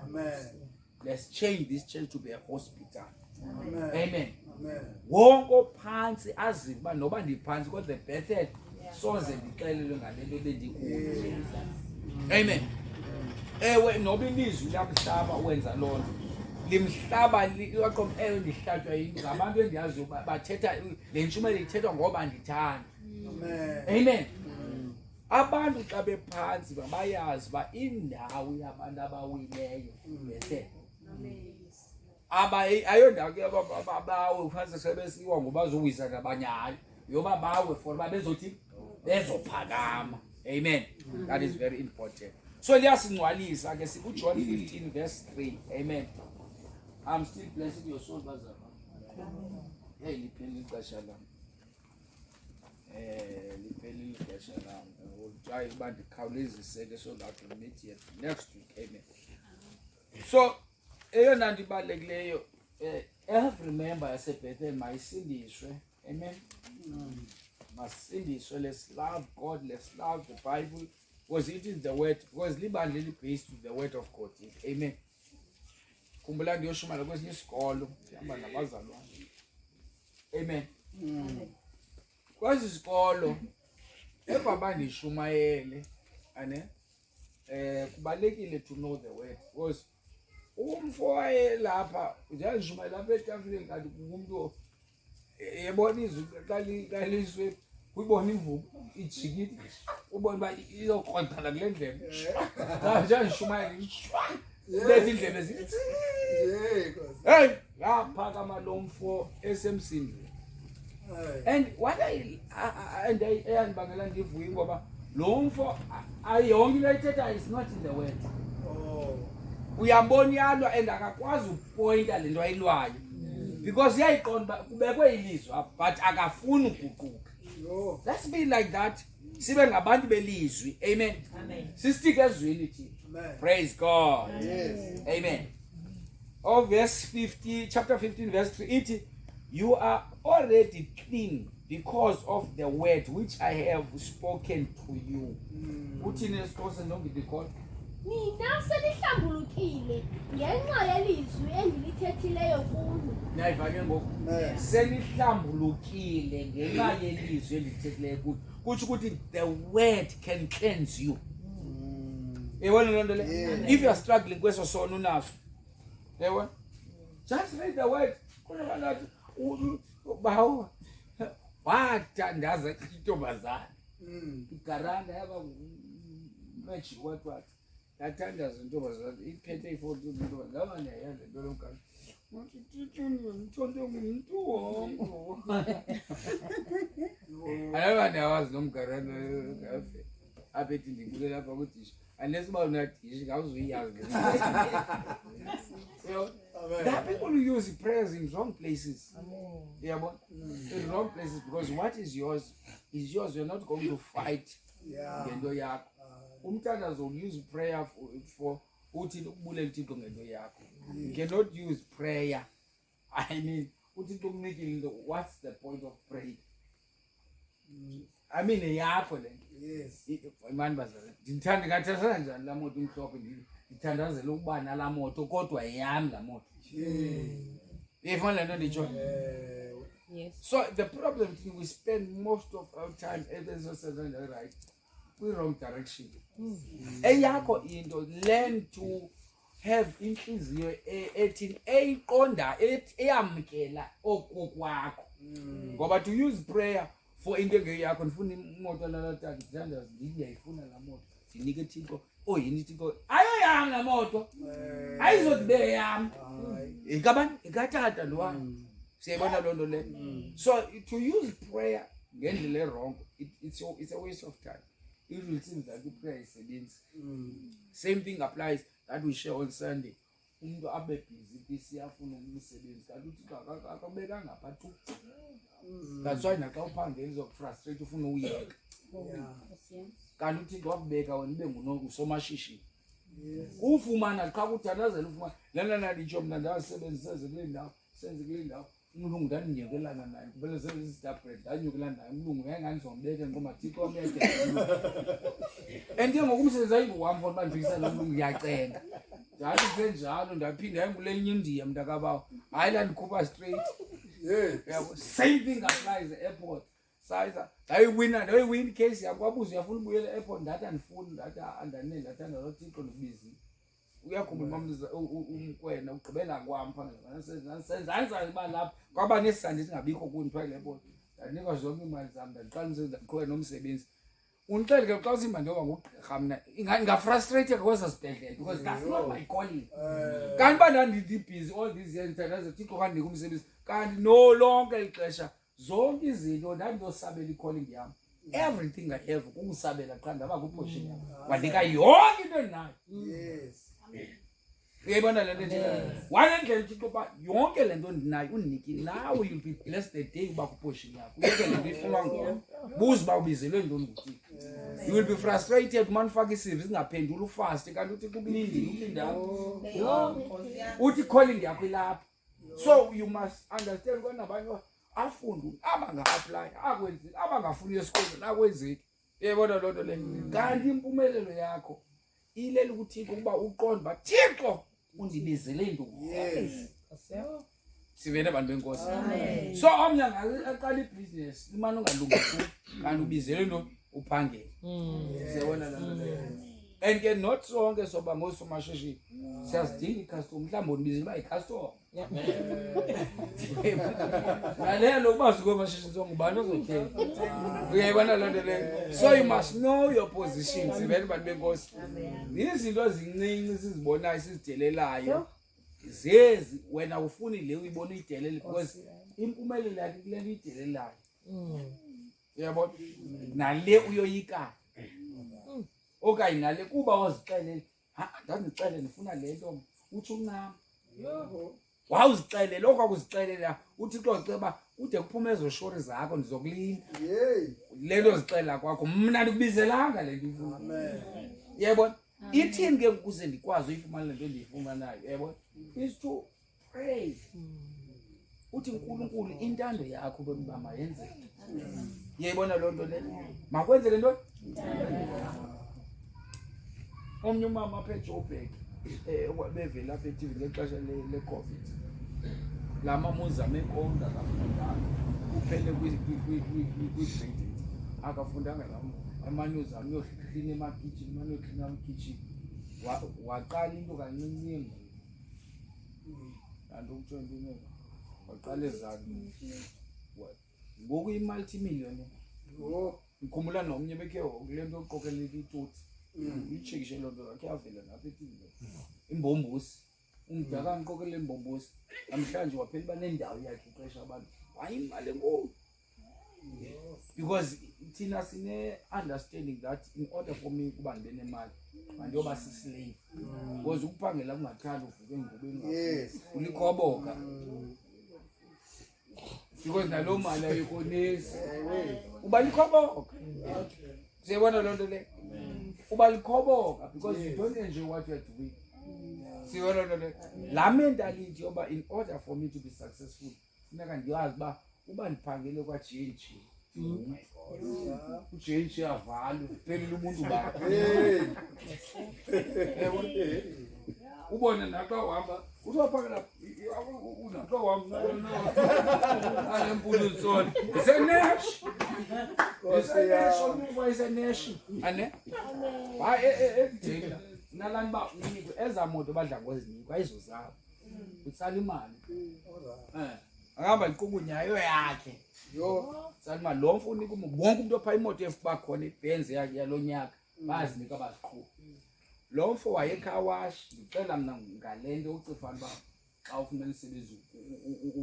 Amen. Let's change this church to be a hospital. Amen. Wonke ophansi azive uba noba ndiphansi kodwa Bethel soze ndixelelwe ngale nto bendikuyo. Amen. Ewe noba ilizwi lamhlaba wenza loo nto limhlaba liqom ewe ndihlatywa ngabantu endiyaziyo bathetha le ntshumayelo ithethwa ngoba ndithanda. Amen. Abantu xa bephansi bayazi uba indawo yabantu abawileyo Bethel. Ayondawo ke bawe phantsi sebesiwa ngoba bazowisa nabanye hayi yoba bawe for uba bezothi bezophakama. Amen. That is very important. So liyasingcwalisa ke sikuJohn 15 verse 3. Amen. I'm still blessing your soul bazama. Hey lipheli ixesha lami. Lipheli ixesha lami. We'll try uba ndikhawulezise so that we meet here next week. Amen. So eyona nto ibalulekileyo every member yaseBethel mayisindiswe. Amen. Masindiswe. Let's love God, let's love the Bible because it is the word, because libandla based with the word of God. Amen. Khumbula ndiyoshumayela kwesinye isikolo sihamba nabazalwane. Amen. Kwesi isikolo ebaba ndishumayele ane kubalekile to know the word because umfo wayelapha njengishumela lapha etafuleni kanti umuntu yebona izwi qaliswe kuyibona imvubu ijikile ubona uba izokrothala kule ndlebe njengishumela lethi indlebe zithi hey yaphakama lo mfo esemsindweni. And what eyandibangela ndivuye ngoba lo mfo ayonke into ayithethayo is not in the word. Uyambona iyalwa and akakwazi ukupointa le nto ayilwayo because uyayiqonda uba kubekwe ilizwi but akafuni ukuguquka. Let's be like that. Sibe ngabantu belizwi. Amen. Sisitike ezwini thina. Praise God. Amen. Verse 50, chapter 15 verse 3 it, you are already clean because of the word which I have spoken to you. Uthini esiXhosa nongidikhola? Nina senihlambulukile ngenxa yelizwi engilithethileyo kulo. Nayiva ke ngoku senihlambulukile ngenxa yelizwi elithethileyo kulo. Kutsho ukuthi the word can cleanse you. Yebona loo nto le? If you are struggling kweso sono unaso, yebo, just read the word. Kunabantu bawo wathandaza intombazana igaranda yaba magic what yathandaza intombazana iphethe ifoto intombazana ngaba niyayenza into lomkani mthonto ngumuntu wonke ayaba niyawazi nomgaranda ngafe aphethi ndibule lapha ukuthi unless uba unadishi ngawuzuyiyazi. There are people who use prayers in wrong places. Yeah, but in wrong places because what is yours is yours. You're not going to fight. Ngento yakho. Umthandazo will use prayer for uthini ukubule uThixo ngento yakho. You cannot use prayer. I mean, uThixo ukunikile, what's the point of praying? I mean yakho le. Yes. Imani bazali. Ndithanda ngathasana njani la moto imhlophe ndithandazela ukuba nala moto kodwa yami la moto. If one learn the yes. So the problem is we spend most of our time right, we wrong direction. Eyakho into learn to have inhliziyo ethi eyiqonda eyamkela okukwakho. Ngoba to use prayer for into ngeyakho ndifuna imoto lalata ndithandaza ndiyayifuna la moto ndinike Thixo yini Thixo ayoyami la moto ayizobe yami ikabani ikatata lo wami siyabona loo nto le. So to use prayer ngendlela wrong it's a waste of time. It will seem that the prayer is sebenzi. Same thing applies that we share on Sunday. Umuntu abe busy siyafuna umsebenzi kanti uthi akabeka ngapha tu. That's why naxa uphangela izokufrustrate ufuna uyeka. Kanti uthi wakubeka wena ube ngusomashishini. Ufumana xa kuthandazela ufumana lana nalitsho mna ndasebenzisa kule ndawo senze kule ndawo umlungu ndaninyukelana naye kubele sezizidabred ndanyukelana naye umlungu yangandizombeke ngoma Thixo ameke and ke ngoku umsebenzi ayingokwami for uba ndifisa lo mlungu yacenga Ndathi senjalo ndaphinda engulenye India mntakabawo. Hayi la ndikhupha straight. Yabo same thing applies airport. Siza ndayiwin case yakwabuza uyafuna ubuyela airport ndathi andifuni ndathi andanele ndathi andalothixo ndibizile. Uyakhumbula umkwena ugqibela kwami phana senza iba lapha kwaba nesandi singabikho kundithwa airport. Ndanikwa zonke imali zami ndaqala ndiqhubeka nomsebenzi. Unixele ke xa usimba njengoba ngugqirha mna ngafrustrated kwesa sibhedlela because that's not my calling. Kanti ba ndandibusy all these years ndithandaza Thixo kandinika umsebenzi kanti no lonke ixesha zonke izinto ndandizosabela i-calling yam. Everything I have kukusabela qha ndaba kuportion yam. Wanika yonke into endinayo. Uyayibona le nto nje. Walendlela Thixo ba yonke le nto endinayo undiniki now you'll be blessed the day uba kuportion yakho. Uyeke le nto ifunwa nguwe. Buza uba ubizelwe ntoni nguThixo. You will be frustrated manifaka isivi singaphendula ufast kanti uthi kukulindile ulindayo. Uthi calling yakho ilapha. So you must understand when abanye afunde abanga-apply akwenzile abangafuni esikolweni akwenzeki. Uyayibona loo nto le. Kanti impumelelo yakho ileli kuThixo ukuba uqonde uba Thixo undibizele ntoni. Sivele abantu benkosi. So omnye aqala ibhizinesi imane ungalungisi kanti ubizele ntoni uphangele. Siyabona loo nto leyo. And ke not sonke soba ngosomashishini siyazidinga i-customer mhlawumbi undibizela uba i-customer. Naleyo lokuba sikomashishini sonke ubani ozothenga. Uyayibona loo nto leyo. So you must know your position. Sivele abantu benkosi. Izinto ezincinci sizibonayo sizidelelayo zezi wena ufuni le uyibona uyidelele because impumelelo yakhe kule nto uyidelelayo. Uyabona nale uyoyikayo okanye nale kuba wazixelele ndandixelele ndifuna le nto uthi uncama wawuzixelele okakuzixelela uThixo ceba ude kuphume ezo shori zakho ndizokulinda le nto zixelela kwakho mna ndikubizelanga le nto ifuna. Uyabona ithini ke ukuze ndikwazi uyifumana le nto ndiyifumanayo. Uyabona is to pray uthi uNkulunkulu intando yakho bemba mayenzeke. Uyayibona loo nto le makwenze le nto. Omnye umama apha eJoburg bevela apha eTV ngexesha le-COVID la mama uzame konke akafundanga uphele kwi-grade akafundanga la amanye uzame uyohlina emakitchen amanye uyohlina amakitchen waqala into kancinci kanti ukuthiwa into waqala ezanu ngoku i-multi-millionaire. Ngikhumbula nomnye bekhe kule nto oqokelela itoti uyitshekishe loo nto akhe avela napha eTV imbombosi umdaka ngiqokelela imbombosi namhlanje waphela uba nendawo yakhe ixesha abantu hayi imali enkulu because thina sine-understanding that in order for me ukuba ndibe nemali mandiyoba sislave because ukuphangela kungathanda uvuke engubeni ulikhoboka because naloo mali ayikonesi uba likhoboka. Siyabona loo nto le uba likhoboka because you don't enjoy what you are doing. Siyabona loo nto le laa mentality yoba in order for me to be successful funeka ndiyazi uba uba ndiphangele kwa-J&J u-J&J avalwe kuphelele umuntu bakho. Ubone naxa uhamba uzophakela naxa uhamba ale mpuluzona isenesh isenesh ane hayi ekudinga nalani ba unikwe eza moto badla ngozinikwa ayizozabo utsala imali akahamba iqukunyayo yakhe utsala imali lo mfo unika wonke umuntu opha imoto efuba khona iBenz yakhe yalo nyaka bazinika baziqhuba. Lo mfo wayekhawash ngicela mina ngale nto ucifana uba xa ufumene umsebenzi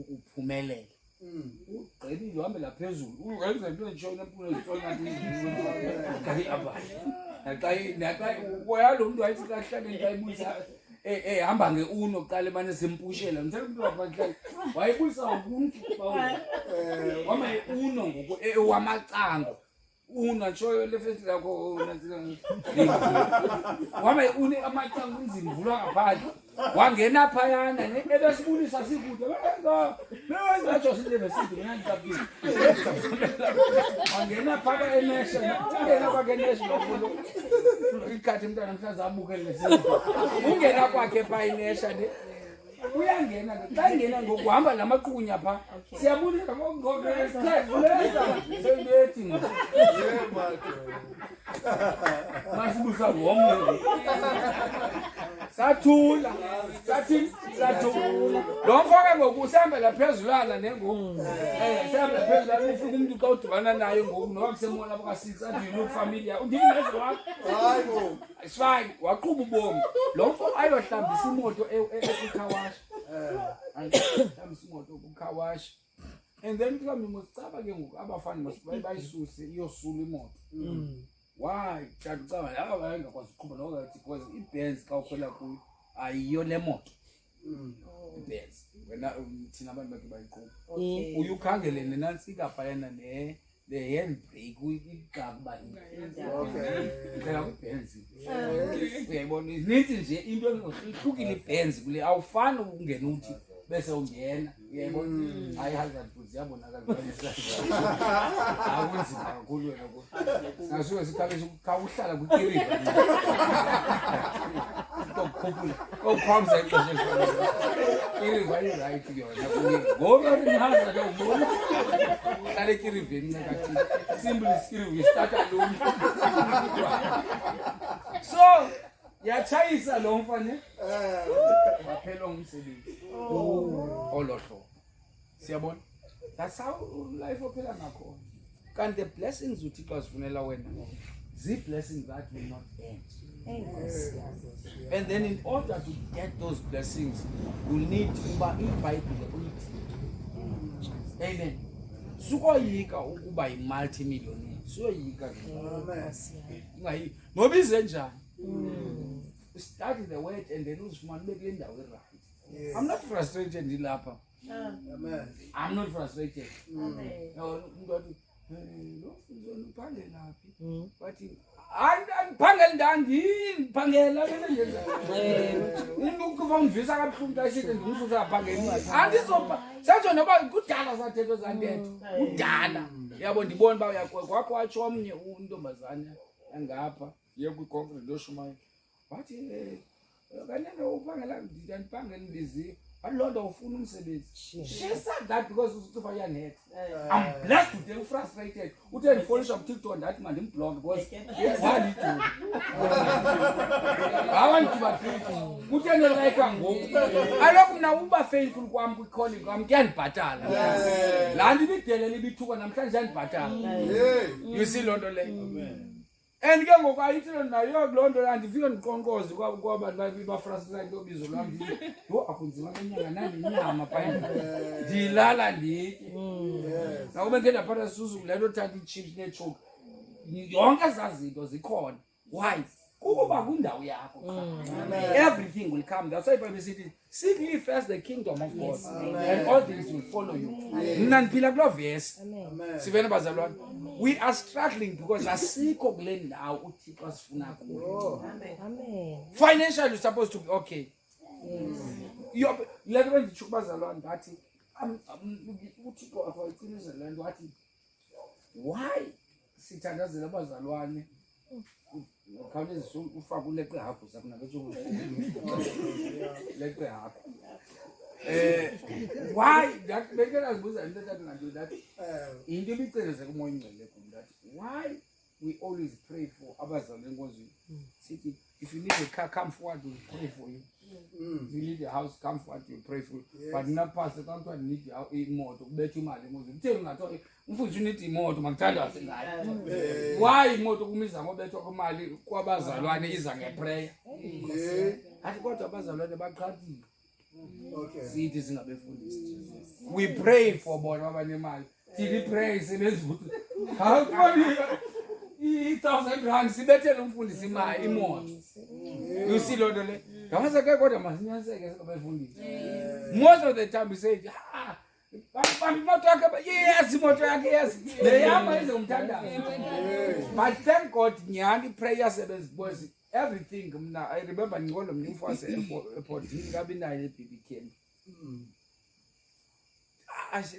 uphumelele ugqibile uhambela phezulu uwenza into entshona empumelo naxa uyalo mntu wayethi kahlale ntayibuza ehamba nge-uno kuqala emane simpushela ngithe umntu wakubahlala wayebuyisa wonke wama i-uno ngoku wamacango unatshoyo lefethi lakho wame une amathanga kunzima uvulwa ngaphandle wangena phayana nebesibulisa sikude bengazatsho silevesidi nganjabile wangena phaka enesha ungena kwakhe enesha lokho ikhathi umntwana mhlaza abukele ungena kwakhe pha enesha ne uyangena xa ingena ngokuhamba lamaqhunya pha siyabulisa ngokusebethi masibusa wonke sathula sathula lo mfoka ngokusihambela phezulana nengoku sihambela phezulana ufika umuntu xa udibana naye ngoku noba kusemona baka-6 athi you look familiar undingezo wakho hayi bo it's fine waqhuba ubomi lo mfoka ayohlambisa imoto ekhawashi hlambisa imoto kukhawashi and then mhlawumbe mosicaba ke ngoku abafana bayisuse iyosula imoto why kanti ucaba laba bayengakwazi ukuqhuba nokathi because iBenz xa ukhwela kuyo ayiyo le moto iBenz wena thina abantu bakhe bayiqhuba uye ukhangele nenantsika phayana le handbrake uyigaba ngicela kuBenz uyayibona ininzi nje into ihlukile iBenz kule awufani ukungena uthi bese ungena uyayibona hayi hazard yabonakala akunzima kakhulu wena ko ngasuke sikhabe uhlala kuTiriva ukukhuphula ukuphamza ixesha Tiriva right yona ngoba ngihamba ke ubona hlale eTiriveni nakathi simple skill start alone so yachayisa lo mfana waphela umsebenzi olohlo siyabona that's how life ophela ngakho kanti the blessings uThixo asifunela wena blessings that will not end and then in order to get those blessings you need uba iBhayibhile uyithi amen sukoyika ukuba yi-multimillionaire suyoyika amen nobize njani study the word and then uzifumana bekule ndawo right. I'm not frustrated lapha. Amen. I'm not frustrated. Amen. Umuntu lo uphangela laphi. Bathi angiphangela ndangiphangela ngenza. Umuntu ukuvangivisa kabuhlungu ayisithi ngimfuza aphangela imali. Andizoba senzo noba kudala sathetho zantetho. Kudala. Yabo ndibona ba uyaqwaqwa watsho omnye untombazana engapha yekukonke ndoshumayo. Bathi kanene uphangela ndipangela ndizi alonto ufuna umsebenzi. She said that because usifa yanet. I'm blessed today, frustrated. Uthe ndifolisha ku TikTok ndathi manje imblog because wali do. Abantu bathi uthe like ngoku. Aloku mna uba faithful kwami ku calling kwami kuyandibhatala. La ndibidele libithuka namhlanje yandibhatala. You see lonto le. Amen. And ke ngoku ayithilo nayo kulonto andifike ndiqonqoze kwabantu bafrustrate into bizo lwami yo akunzima kenyanga naninyama phayini ndilala nditye nakuba ngeke ndaphatha suzu le nto thatha ichips nechoke yonke zazinto zikhona why kuba kwindawo yakho everything will come. That's why Bible says seek ye first the kingdom of God and all things will follow you. Mna ndiphila kuloo verse sivene bazalwane. We are struggling because asikho kule ndawo uThixo asifuna kuyo. Amen. Financially you're supposed to be okay. Yes. Let me nditsho kubazalwane ngathi uThixo afayiqinisa le nto wathi why sithandazela abazalwane khawuleza ufaka uleqe hakho sakuna bethu leqe hakho why that bekela zibuza into that ngado that into ibiceleze kumoya ingcele kum that why we always pray for abazalwane enkonzweni sithi if you need a car come forward we pray for you. If you need a house come forward we pray for you. Yes. But not pastor can't need imoto kubetha imali enkonzweni utheni ungathola umfundisi unithi imoto makuthandwa asingayo why imoto kumiza ngobethwa kwemali kwabazalwane iza ngeprayer athi kodwa abazalwane baqhathile. Okay. Sithi singabefundisi we pray for bona abanemali sithi pray sebezuthi how many 1,000 rand sibethele umfundisi imali imoto. You see lonto le ngamaze ke kodwa masinyaniseke singabefundisi most of the time we say imoto yakhe yes imoto yakhe yes leyama izomthandaza. But thank God nyani prayer sebenza because everything mna I remember ngikolo mnimfu wase airport ngabe nayo eBB camp.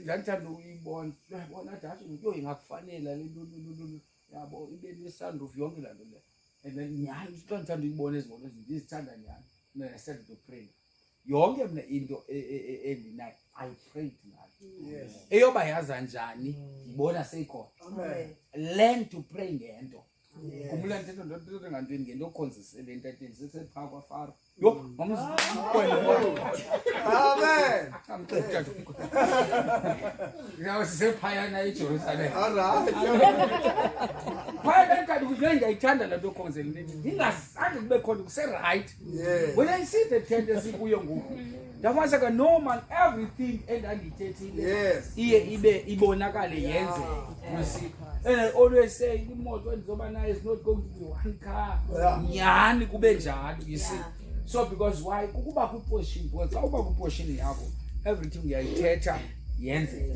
Ngithanda ukuyibona yabona dathi uyo ingakufanele le nto yabo ibe nesanduf yonke la nto le. And then nyani ngithanda ukuyibona ezibona izinto izithanda nyani. I started to pray. Yonke mina into endinayo I prayed ngayo. Yes. Eyoba yaza njani ngibona seyikhona. Amen. Learn to pray ngento. Kumula ntetho nto ngantweni ngento okhonzisele entateni sesepha kwaFaro. Yo ngomzukwana. Amen. Ngawo sisephaya na eJerusalem. Alright. Phaya kanti kuzenza ithanda la nto okhonzele ngingazange kube khona kuse right. When I see the tent esikuyo ngoku ndafaseka no man everything endandithethile iye ibe ibonakale yenze. You see, and I always say imoto endizoba nayo is not going to be one car. Nyani kube njalo, you see. So because why kukuba ku portion because awuba ku portion yakho everything uyayithetha yenze.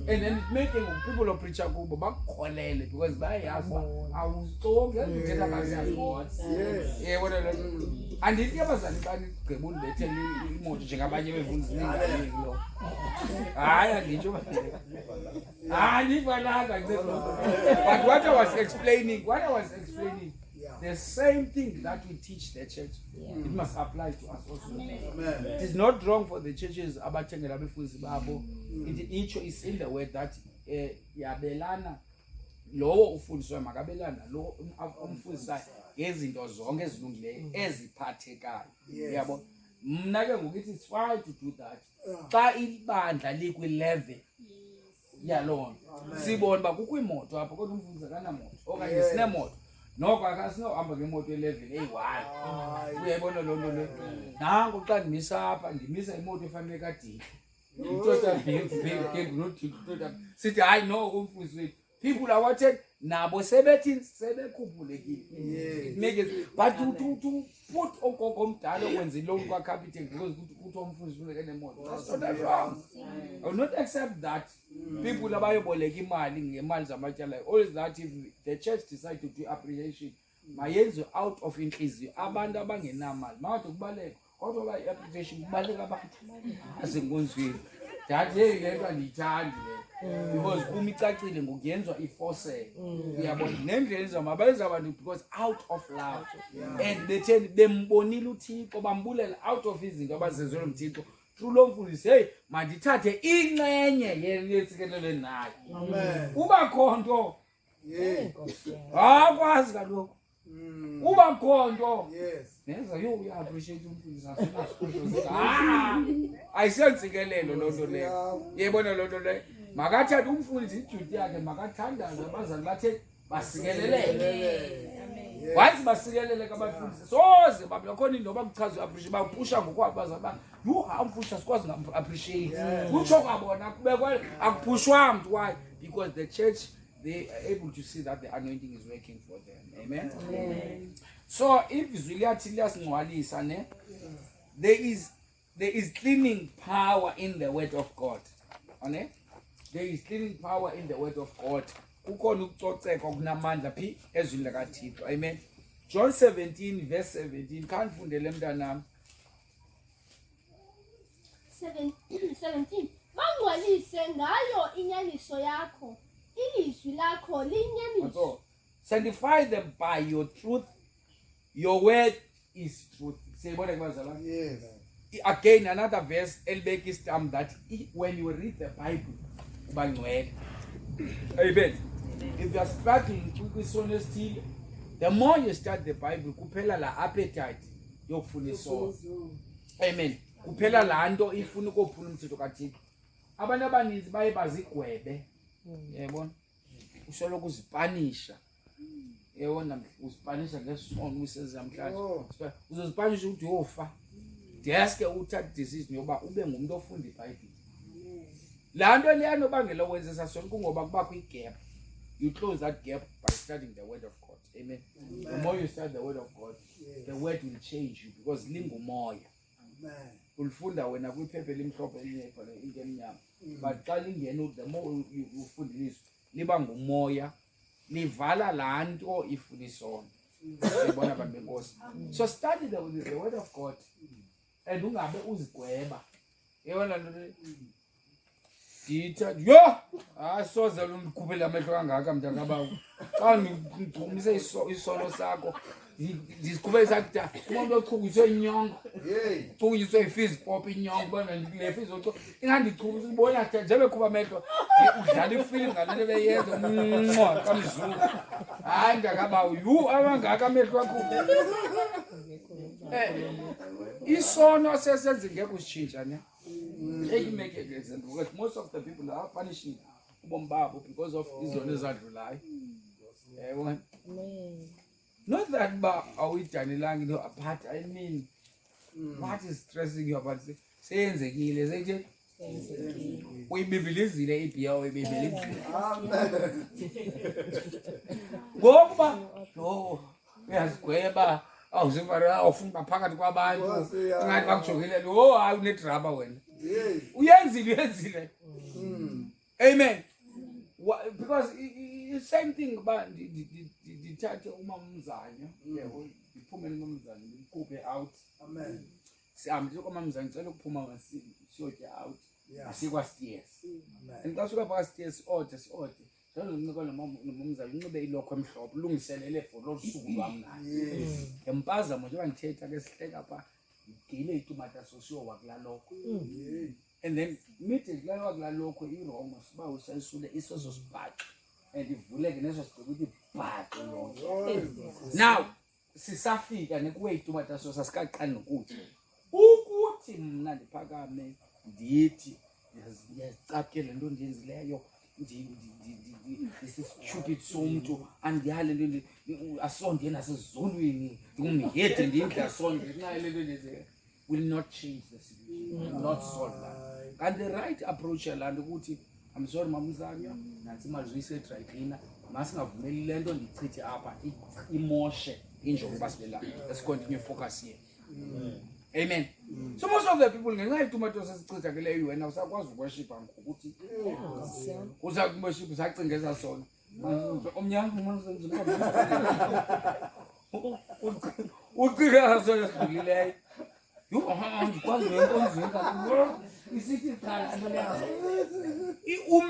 And then making people of preacher kubo bakukholele because bayayazi awuconge ngithetha kaziyazi. Yeah, whatever. Andithi abazali bani gqeba undibethele imoto njengabanye bevundisi ningani lo. Hayi angitsho bathi. Nivalanga ngizelo. But what I was explaining, the same thing that we teach the church, it must apply to us also. Amen. It is not wrong for the churches abathengela abefundisi babo. Each is in the word that yabelana lowo ufundiswa makabelana lo umfundisayo ngezinto zonke ezilungileyo eziphathekayo. Yabo mna ke ngokuthi it's fine to do that. Xa ibandla likwi-level yalona sibona ba kukho imoto apho kodwa umfundisi akanamoto okanye sinemoto noko akasinohamba ngemoto e-level eyi-1. Uyayibona loo nto le nango xa ndimisa apha ndimisa imoto efanele kadini sithi hayi no umfundisi wethu people are watching nabo sebethi sebekhuphulekile. But to put ogogo omdala okwenza loan kwa-captain because kuthi umfundisi funeka nemoto, that's not wrong. I will not accept that. People abayoboleka imali ngemali zamatyala always that if the church decide to do appreciation mayenziwe out of inhliziyo abantu abangenamali mawade kubaleka kodwa ba appreciation kubaleka abantu asenkonzweni ndathi hey le nto andiyithandi le because kuma icacile ngokuyenzwa iforcele. Uyabona nendlela ezamabenza abantu because out of love and betheni bembonile uThixo bambulela out of izinto abazenzelwe uMthixo through lo mfundisi. Hey mandithathe inxenye yesikelelo nayo. Amen. Uba khonto akwazi kaloku uba khonto nenza yo uya appreciate umfundisi asona ayisentsikelelo loo nto leyo. Yebona loo nto leyo makathathe umfundisi iduty yakhe makathandaze abazali bathe basikelelele. Once basikelele kabafundisi soze bakhona into bakuchaza appreciate bapusha ngokwabo bazaba you umfundisi asikwazi appreciate kutsho kwabona kubekwe akupushwa mntu. Why? Because the church they are able to see that the anointing is working for them. Amen. Amen. So if izwiliyathi liyasingcwalisa ne there is cleaning power in the word of God. Ane? There is cleaning power in the word of God. Kukhona ukucoceka kunamandla phi ezwini likaThixo. Amen. John 17 verse 17 khanifundele mntanami. 17 Mangcwalise ngayo inyaniso yakho. Ilizwi lakho linyaniso. Sanctify them by your truth. Your word is truth. Siyibona kubazalwane? Yes. Again another verse elibeka istamp that when you read the Bible ubangcwele. Amen. If you are struggling kwisono esithile, the more you start the Bible kuphela la appetite yokufuna isono. Amen. Kuphela la nto ifuna ukuphula umthetho kaThixo. Abantu abaninzi baye bazigwebe. Yabona? Usoloko uzipanisha. Yabona uzipanisha ngesono usenza namhlanje. Uzozipanisha ukuthi uyofa. Deske uthatha decision yoba ube ngumuntu ofunda iBhayibheli. La nto leyana obangela wenza sasona kungoba kubakho igap. You close that gap by studying the word of God. Amen. The more you study the word of God, the word will change you because lingumoya. ulifunda wena kwiphepha elimhlophe elinebhala into emnyama but xa lingena the more ufundiswa liba ngumoya livala laa nto ifuna isono sibona abantu benkosi so study the word of God and ungabe uzigweba yebona nto ditha yo asoze lumkhubela amehlo kangaka mntakabawo xa ngigcumise isono sakho ndizikhubele sakutha umuntu ochukunyiswe inyongo uchukunyiswe ifizi pop inyongo bona le fizi ocho ingandichubisa ubona njengoba khuba amehlo udlala ifilm ngalento beyenza umnqwa kamzulu hayi ndakabawo yu abangaka amehlo akho isono sesenze ngeke usitshintsha ne make an example because most of the people are punishing ubomi babo because of izono ezadlulayo yabona not that ba awuyidanelanga into apart I mean what is stressing you about seyenzekile seje uyibibilizile ibhiya uyibibilizile amen ngoba no uyazigweba awuzivara awufuna phakathi kwabantu ingathi bakujokile lo hayi unedrama wena uyenzile amen because it's same thing ba dithathe umamzanya yebo iphume nomamzanya likhuphe out amen sihambe komamzanya ngicela ukuphuma ngasiyotya out asikwa stairs and xa suka phaka stairs order njalo nginika nomamzanya unxibe ilokho emhlophe ulungiselele for lo suku lwami naye ngempazamo njengoba ngithetha ke sihleka pha ngile itomata sosiyo wakulalokho and then immediately kulalo wakulalokho iRoma siba usayisule isoso sibhaqa and ivuleke neso sigcina ukuthi bhaqa now sisafika nekuwe itomata sosa sikaqali nokutya ukuthi mna ndiphakame ndithi yazicakele into ndiyenzileyo this is stupid somuntu andiyale into asonde nasezulwini ngumhede ndindla asonde nxa lento leze will not change the situation will not solve that and the right approach yalanda ukuthi I'm sorry mamuzanya nansi imali zoyise dry cleaner masingavumeli lento ndichithe apha imoshe injongo basibela let's continue focus here amen so most of the people ngenxa itomato sesichitha ke leyo wena usakwazi uworship ngokuthi uza kuworship usacingeza sona omnyama umanzenza ucingeza sona sibulileyo ndikwazi ngenkonzweni kakhulu isithi qala nto leyo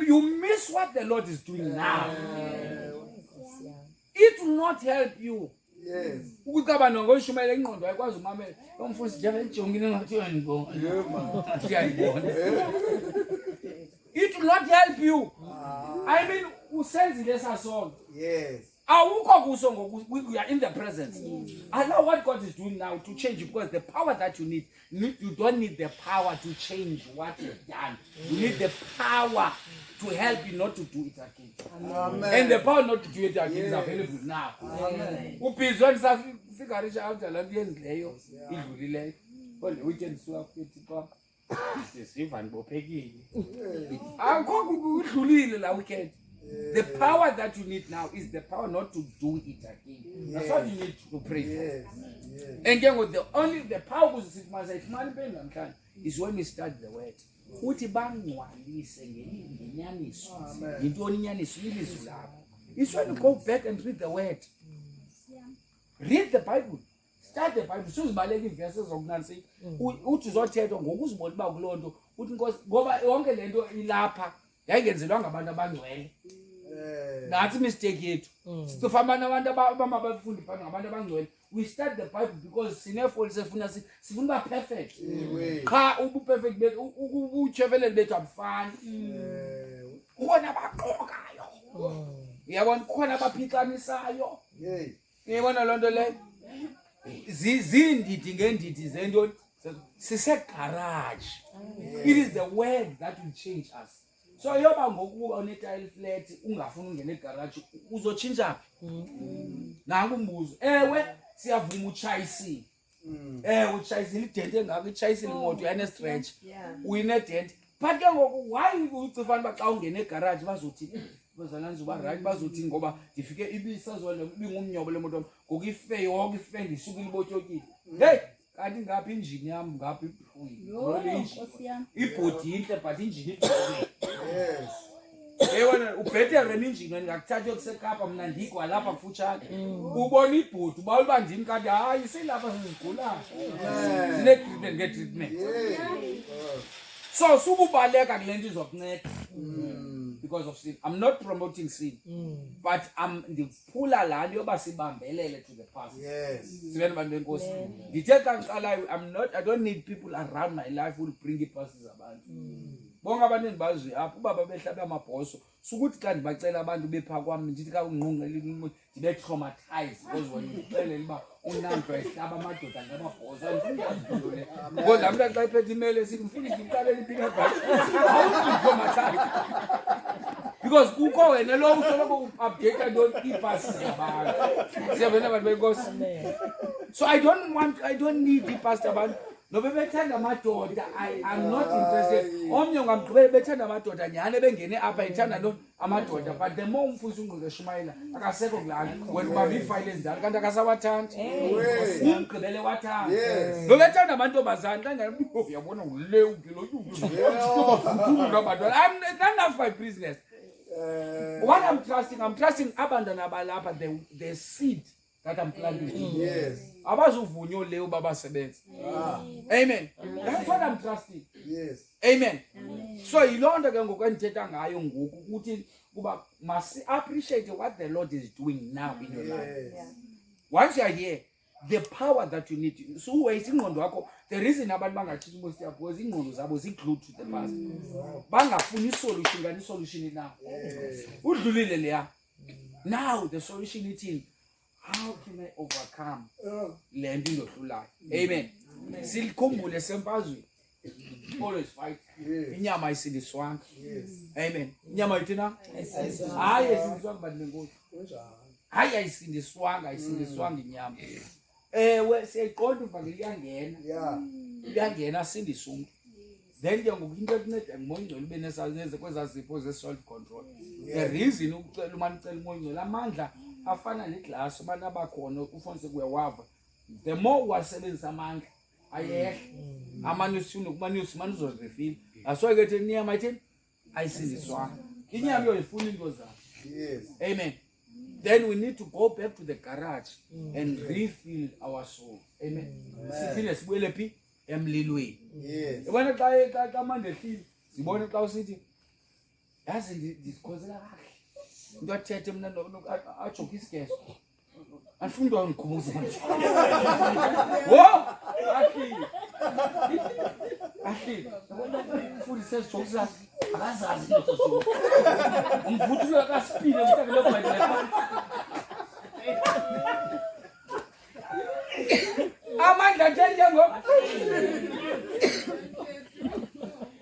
you miss what the Lord is doing now it will not help you yes ukucaba nongoshumayela ingqondo ayikwazi umamela umfundisi nje ejongile ngathi uyandibona uyandibona it will not help you I mean usenzile sasonke yes awukho kuso ngoku we are in the presence allow what God is doing now to change because the power that you need you don't need the power to change what you've done you need the power to help you not to do it again amen and the power not to do it again is available now amen ubizwa nisafika risha after la ndiyenzileyo idlulileyo kodwa weekend suka futhi kwa sisiva ndibophekile akho kudlulile la weekend the power that you need now is the power not to do it again that's what you need to pray for and then the power kuzisithi masayifumana impela namhlanje is when we study the word uthi bangcwalise ngenyaniso yintoni inyaniso ilizwi lakho is when you go back and read the word read the Bible start the Bible suzibaleka iverse zokunansi uthi uzothethwa ngokuzibona ba kulonto uthi Nkosi ngoba yonke lento ilapha yayingenzelwa ngabantu abangcwele that's mistake yethu sifamba nabantu abamabafunda phana ngabantu abangcwele we start the Bible because sinefoli sifuna ba perfect cha ubu perfect bethu ubuchevelele bethu abufani khona baqokayo uyabona khona abaphixanisayo uyabona lonto le zindidi ngendidi zento sise garage it is the word that will change us so yoba ngokuba unetile flat ungafuna ungena egarage uzotshintsha nangu umbuzo ewe siyavuma uchayisile uchayisile ident engaka ichayisile imoto yana stretch uyine dent but ke ngoku why ucifana baxa ungena egarage bazothi bazananzi uba right bazothi ngoba ndifike ibisazona ibingumnyobo lemoto ngoku ife yonke ife ndisuka libotyokile hey kanti ngapha injini yami ngapha ibuhlungu Yo, Nkosi yami. ibhodi inhle but injini ibuhlungu Yes. wena ubhetere injini wena ngakuthatha yokusekapa mina ndigwa lapha kufutshane ubona ibhodi uba uba ndim kanti hayi silapha sizigulayo sine-treatment nge-treatment so sukubaleka kule nto izokunceda because of sin. I'm not promoting sin, but I'm ndiphula laa nto yoba sibambelele to the past. Yes. Sibene bantu benkosi. Ndithetha ngiqalayo, I don't need people around my life who will bring ipasi zabantu. Bonke abantu endibaziyo apha ubaba behlabe amabhoso sukuthi xa ndibacela abantu bepha kwami ndithi ka ungqungqele ndibe traumatized because wena ndixelele uba unanto ehlaba amadoda ngamabhoso andifuni because laa mntu xa iphethe imele simfuna ndimqabele iphina traumatized because kukho wena lo usoloko update ntoni iipasi zabantu siyabona abantu benkosi. So I don't need ipasi abantu nobe bethanda amadoda I'm not interested. Omnye ngamgqibele bethanda amadoda nyane bengene apha ithanda ntoni amadoda but the more umfundisi ungqike shumayela akasekho kulana wena ubamba iifayile ezinjalo kanti akasawathandi umgqibele wathanda nobe ethanda amantombazana kangani uyabona ule umpilo none of my business. What I'm trusting abantwana abalapha the seed that I'm planting. Yes. Abazuvunywa leyo babasebenza. Amen. That's what I'm trusting. Yes. Amen. So yilonto ke ngokwendithetha ngayo ngoku ukuthi kuba must appreciate what the Lord is doing now in your life. Once you are here, the power that you need. So waste ingqondo yakho. The reason abantu bangachithi most yakho because ingqondo zabo ziglued to the past. Bangafuni solution ngani solution now. Udlulile leya. Now the solution is how can I overcome le nto indohlulayo? Amen. Silikhumbule semfazweni. Always fight. Inyama ayisindiswanga. Amen. Inyama yithina? Hayi ayisindiswanga bantu benkosi. Hayi ayisindiswanga inyama. Ewe siyayiqonda uvangeli iyangena asindise umuntu. Then ke ngoku into ekunceda ngumoya ongcwele ube nesazenze kwezazipho ze-self control. The reason ukucela umanicela umoya ongcwele amandla afana neglasi abantu abakhona ufonise kuyawava. The more uwasebenzisa amandla ayehla amanye usifuna kumanye usimane uzorefile asoke ke inyama ithini ayisindiswanga inyama yoyifuna into zayo. Yes. Amen. Then we need to go back to the garage and refill our soul. Amen. Siphinde sibuyele phi emlilweni. Yes. Yabona xa manje ehlile sibone xa usithi yazi ndizikhozela kahle into athethe mina ajoke isigeso andifuni into angikhumuza wo ahlile futhi sesijokuza akazazi into sesijo umvuthula kaSpile mhlawumbe lokho bayile amandla njengo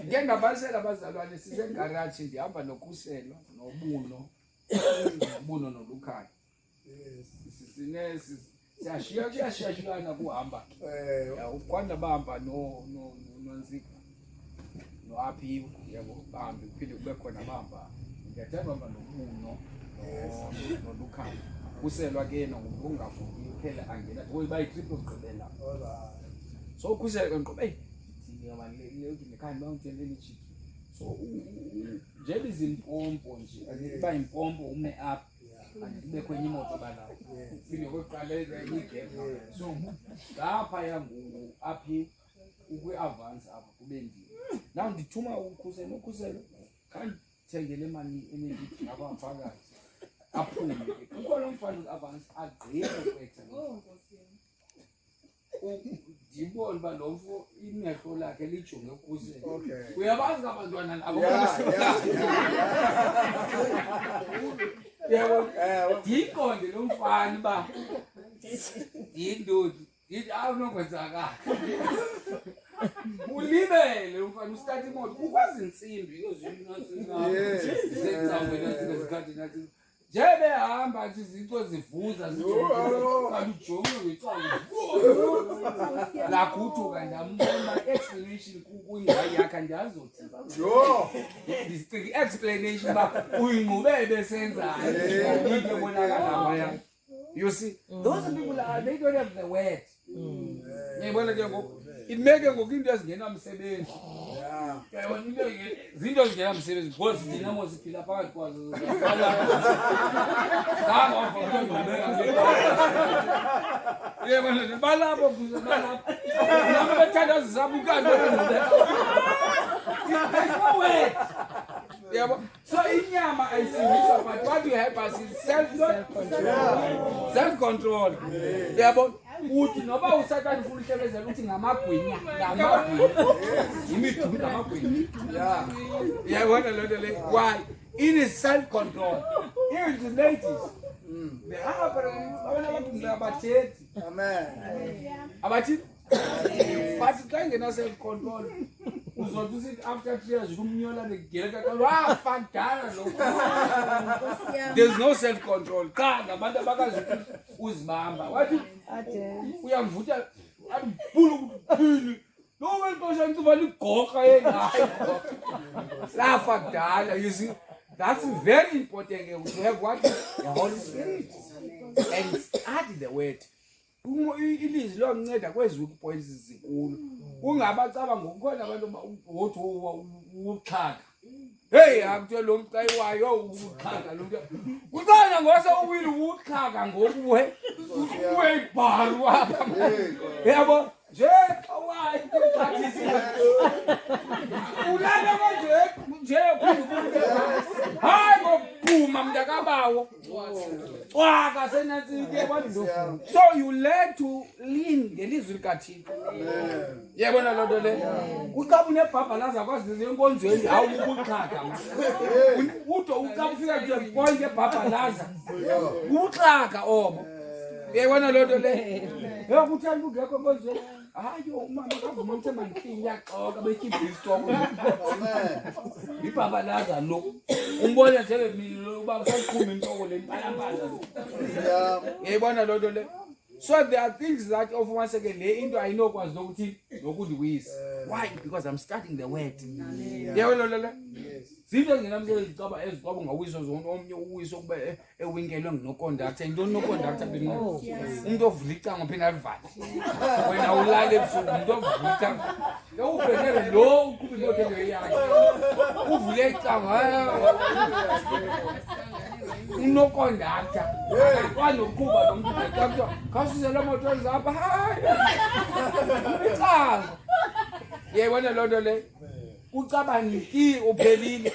ngengabasela abazalwane sisengarage ndihamba nokuselo nobuno nolukhaya. Siyashiyana kuhamba ukwanda bahamba nonzika noaphiwe yabo bahambe kuphinde kube khona bahamba ngiyathanda bahamba nobuno nolukhaya kuselwa ke nokungafuni phela angena kuba bayitrip yokugqibela so ukhuseleke ngiqobe nekhaya bangitshela chiki so nje izimpompo nje ba impompo ume up andibe kwenye imoto bala phinde koqaleza igap so lapha yangu aphi ukwe advance apha kube ndini now ndithuma ukhuselo kanti thengele imali eningi ngaba mfakazi aphume ukhona umfana advance agqibe kwethu ndibona uba lo mfo imehlo lakhe lijonge ukhuselo uyabazi abantwana nabo ndiyiqonde lo mfana uba yindoda ndithi awunokwenzakala ulibele umfana usithatha imoto ukwazi insimbi yozizikhathi njebe hamba izinto zivuza zijonge ngecawa laguduka ndambona explanation kuyingxaki yakhe ndiyazothi ndicinga i-explanation uba uyingqube besenzayo into ebonakala phaya. You see, those people they don't have the word. Ngiyabona ke ngoku imeke ngoku into ezingenamsebenzi. Yabona izinto ezingenamsebenzi because thina mos siphila phakathi kwazo. Yabona balapho balapho. Nami bethandaza zabukani yabo. So inyama ayisindisa but what will help us is self-control. Yabo uthi noba uSathane ufuna uhlebezela uthi ngamagwinya imidumbi ngamagwinya. Yabona lo nto le why it is self-control. Even the ladies they are abana abantu abathethi. Amen. Abathi but xa ingena self-control uzothi usithi after 3 years ukumnyola negela wafadala lokho. There's no self-control. Cha ngabantu abakazi uzibamba wathi uyamvuta abulu kuphili lo wenkosi ntuvana igoqa yengayo lafa kudala. You see that's very important to have what the Holy Spirit and study the word. Ilizwi lokunceda kwezi weak points zinkulu. Ungabacaba ngokukhona abantu wothi uxhaka. Hey akuthe lo mcayiwayo uxhaka lo mntu. Kuthana ngose uwili uxhaka ngokuwe. Uyibharu apha. Yabo nje awayi uxhakisile. Ulala nje kuthi hayi ngophuma mntakabawo. Xhaka senatsike bantu. So you learn to lean ngelizwi likaThixo. Yabona lo nto le. Ucaba unebhabhalaza kwazi enkonzweni hawu ukuxhaka. Udo ucaba ufika nje point ebhabhalaza. Uxhaka obo. Yabona lo nto le. Yokuthanda ungekho enkonzweni. Hayo umama kavuma ukuthi mangifinya yaxoka bekhipha isitoko. Amen. Ibhabhalaza lo. Umbona nje mina lo ubaba sakhuma intoko le mpalambala. Yabona lo nto le. So there are things that of once again le into ayinokwazi nokuthi nokudiwisa. Why? Because I'm studying the word. Yabona lo le. Zinto nginamsebenzi caba ezicaba ngawiso zonke omnye uwiso kube ewinkelwe nginoconductor into noconductor bengina umuntu ovulika ngophina livale wena ulala ebusuku umuntu ovulika lo ubhekele lo uqhuba imoto ngeyakhe uvule icanga unoconductor kwanokuqhuba lo muntu ecaba khasise la moto ezapha hayi icanga yebona lo nto le ucabangiki uphelile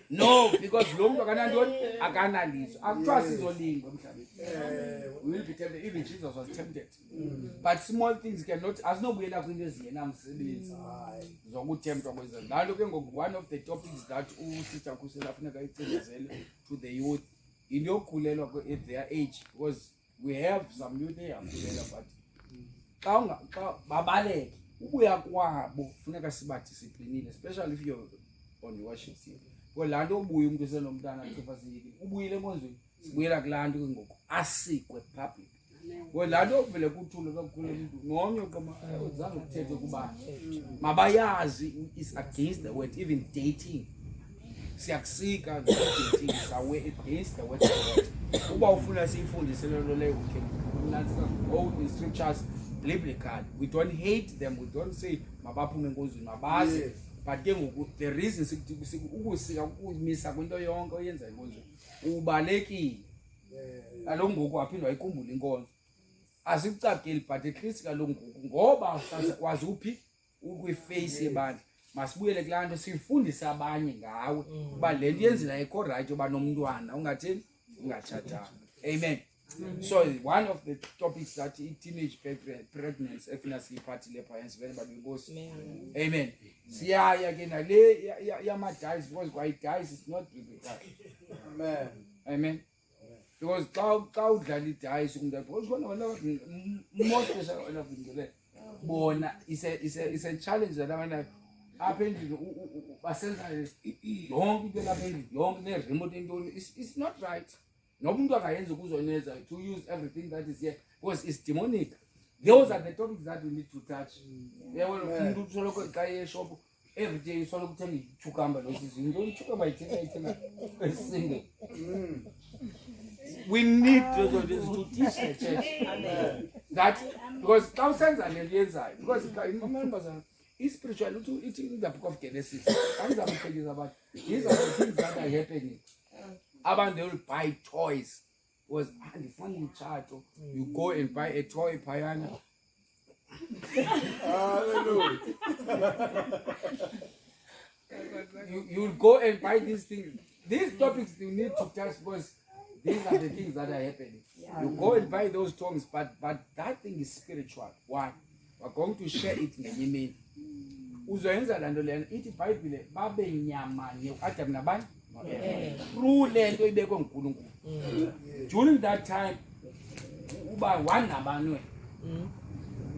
no because lo muntu akanantoni akanalizo akuthiwa sizolingwa emhlabeni. We will be tempted. Even Jesus was tempted. But small things cannot asinobuyela kwinto ezingenamsebenzi zokuthemtwa kwezinto. Nalo ke ngoku one of the topics that uSister Khusela afuneka ayicindezele to the youth in yokhulelwa at their age because we have some youth eyakhulelwa but xa babaleke ubuya kwabo funeka sibadisciplinile especially if you're on the worship team. Because laa nto ubuye umuntu esenomntana kufa siyekile ubuyile emonzweni sibuyela kulaa nto ke ngoku asikwe public. Because laa nto vele kuthule kakhulu umuntu ngomnye qoma zange ukuthethe kuba mabayazi is against the word. Even dating siyakusika dating sawe against the word of God. Uba ufuna siyifundise lelo leyo ukhe all the scriptures biblical. We don't hate them. We don't say mabaphume enkonzweni mabazi. But ke ngoku the reason ukusika ukumisa kwinto yonke oyenza enkonzweni ubalekile. Kaloku ngoku waphindwa ayikhumbula inkonzo. Asikucakeli but at least kaloku ngoku ngoba sasikwazi uphi ukwiface yebandla. Masibuyele kulaa nto sifundise abanye ngawe uba le nto yenzela ayikho right yoba nomntwana ungatheni ungatshatanga. Amen. So one of the topics that teenage pregnancy efuna siyiphathile phaya sivele babinkosi. Amen. Siyaya ke nale yama-dice because kwayi-dice is not biblical. Amen. Amen. Because xa udlala i-dice because khona abantu most abavingele bona is a challenge that abanayo apha endlini basenza yonke into lapha endlini yonke ne-remote entoni it's not right. Nomuntu angayenza ukuzoneza to use everything that is here because it's demonic. Those are the topics that we need to touch. Umuntu usoloko xa eshop every day usoloko uthenga icucumber losizinto icucumber ithenga esingle. We need to teach the church that because xa usenza le nto yenzayo because remember i-spiritual it in the book of Genesis angizamthekisa but these are the things that are happening. Abantu they will buy toys because andifuna umtshato you go and buy a toy phayana. Hallelujah. You will go and buy these things. These topics you need to touch because these are the things that are happening. You go and buy those tongues, but that thing is spiritual. Why? We're going to share it in the email. Uzoyenza lando lena ithi Bible babe nyama Adam nabani through le nto ibekwe nguNkulunkulu. During that time uba one nabani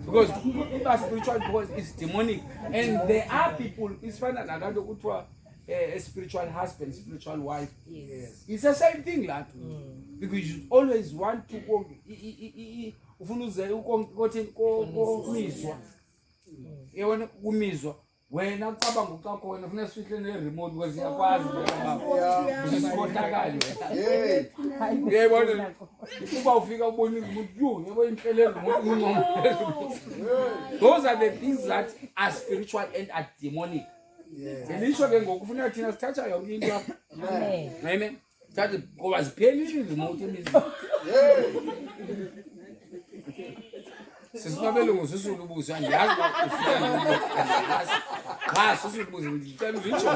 because spiritual because it's demonic and there are people it's fine nakanto kuthiwa a spiritual husband, spiritual wife. Yes. It's the same thing like because you always want to go ufuna uze ukomizwa yewona kumizwa wena ucabanga ucakho wena ufuna sifihle ne remote because iyakwazi usisikhohlakala wena yebona kuba ufika ubona umuntu yebo inhlelo remote. Those are the things that are spiritual and are demonic. Ngisho ke ngokufuna thina sithatha yonke into yakho. Amen. Thathe ngoba ziphelile remote emizini. Sisibabelungu sisulu buzo andiyazi ufika sisulu buzo ngicela ngitsho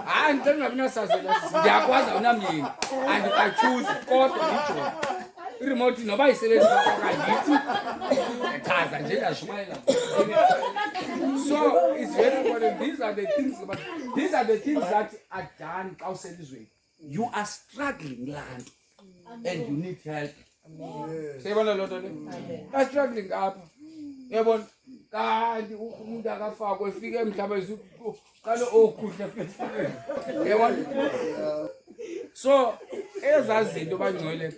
hayi ngicela nginasaze ndiyakwazi awunamyeni andikachuzi kodwa ngitsho iremote noba isebenzisa kangithi chaza nje ndashumayela. So it's very important. These are the things that are done outside Israel. You are struggling land and you need help. Sayibona loo nto le struggling apha yabona kanti umuntu akafakwe efike emhlabeni qale okudla yabona. So ezazinto bangcwele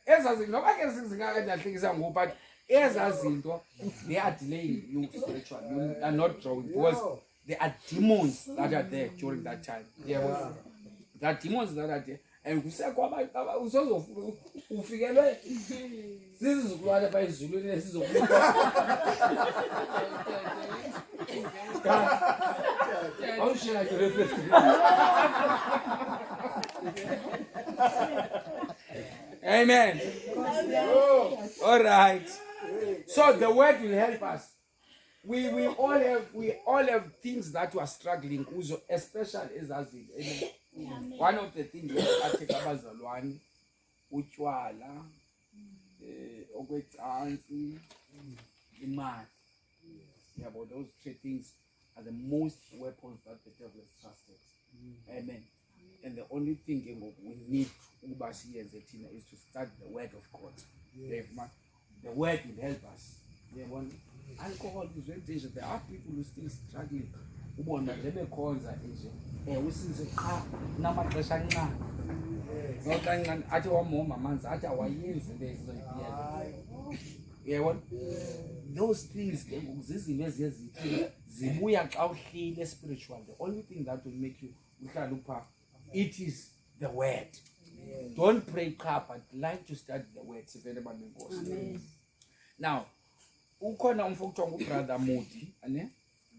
ezazinto noba ke zingakahlekisa ngoku but ezazinto they are delaying you spiritually. You are not drawing because there are demons that are there during that time. Yeah, there are demons that are there. And kusekho abantu ufikelwe zizizukulwane bayizulwini esizokuba awushela ke reference. Amen. All right. So the word will help us. We all have things that we are struggling with, especially as Amen. One of the things that I take abazalwane utywala okwecansi imali. Yeah, but those three things are the most weapons that the devil has trusted. Amen. And the only thing we need is to start the word of God. The word will help us. Alcohol is very dangerous. There are people who are still struggling. Ubona lebe khonza nje usize qha namaxesha ancane nokancane athi wamoma amanzi athi awayenzi lezizoyiyela yebo. Those things ke ngokuzizinto eziyezithi zibuya xa uhlile spiritual. The only thing that will make you uhlala upha it is the word. Don't pray qha but like to study the word. Sivele banenkosi. Now ukhona umfo kuthiwa ngubrother Modi ane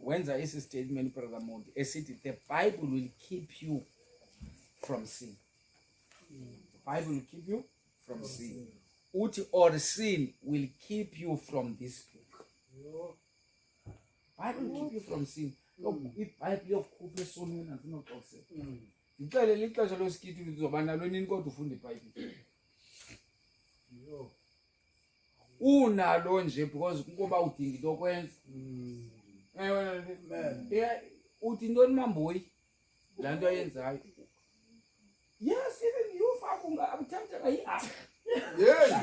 wenza isi statement brother Modi esithi the Bible will keep you from sin. The Bible will keep you from sin. Uthi or sin will keep you from this book. Bible will keep you from sin. iBhayibhile yokukhupha esonweni andinoxoxe. Ngicela lixesha losikhithi uzoba nalo nini kodwa ufunda iBhayibhile. Unalo nje because kuba udinga into okwenza. Yeah, uthi ntoni mamboyi la nto ayenzayo. Yes, even you fakunga abuthatha yi. Yeah.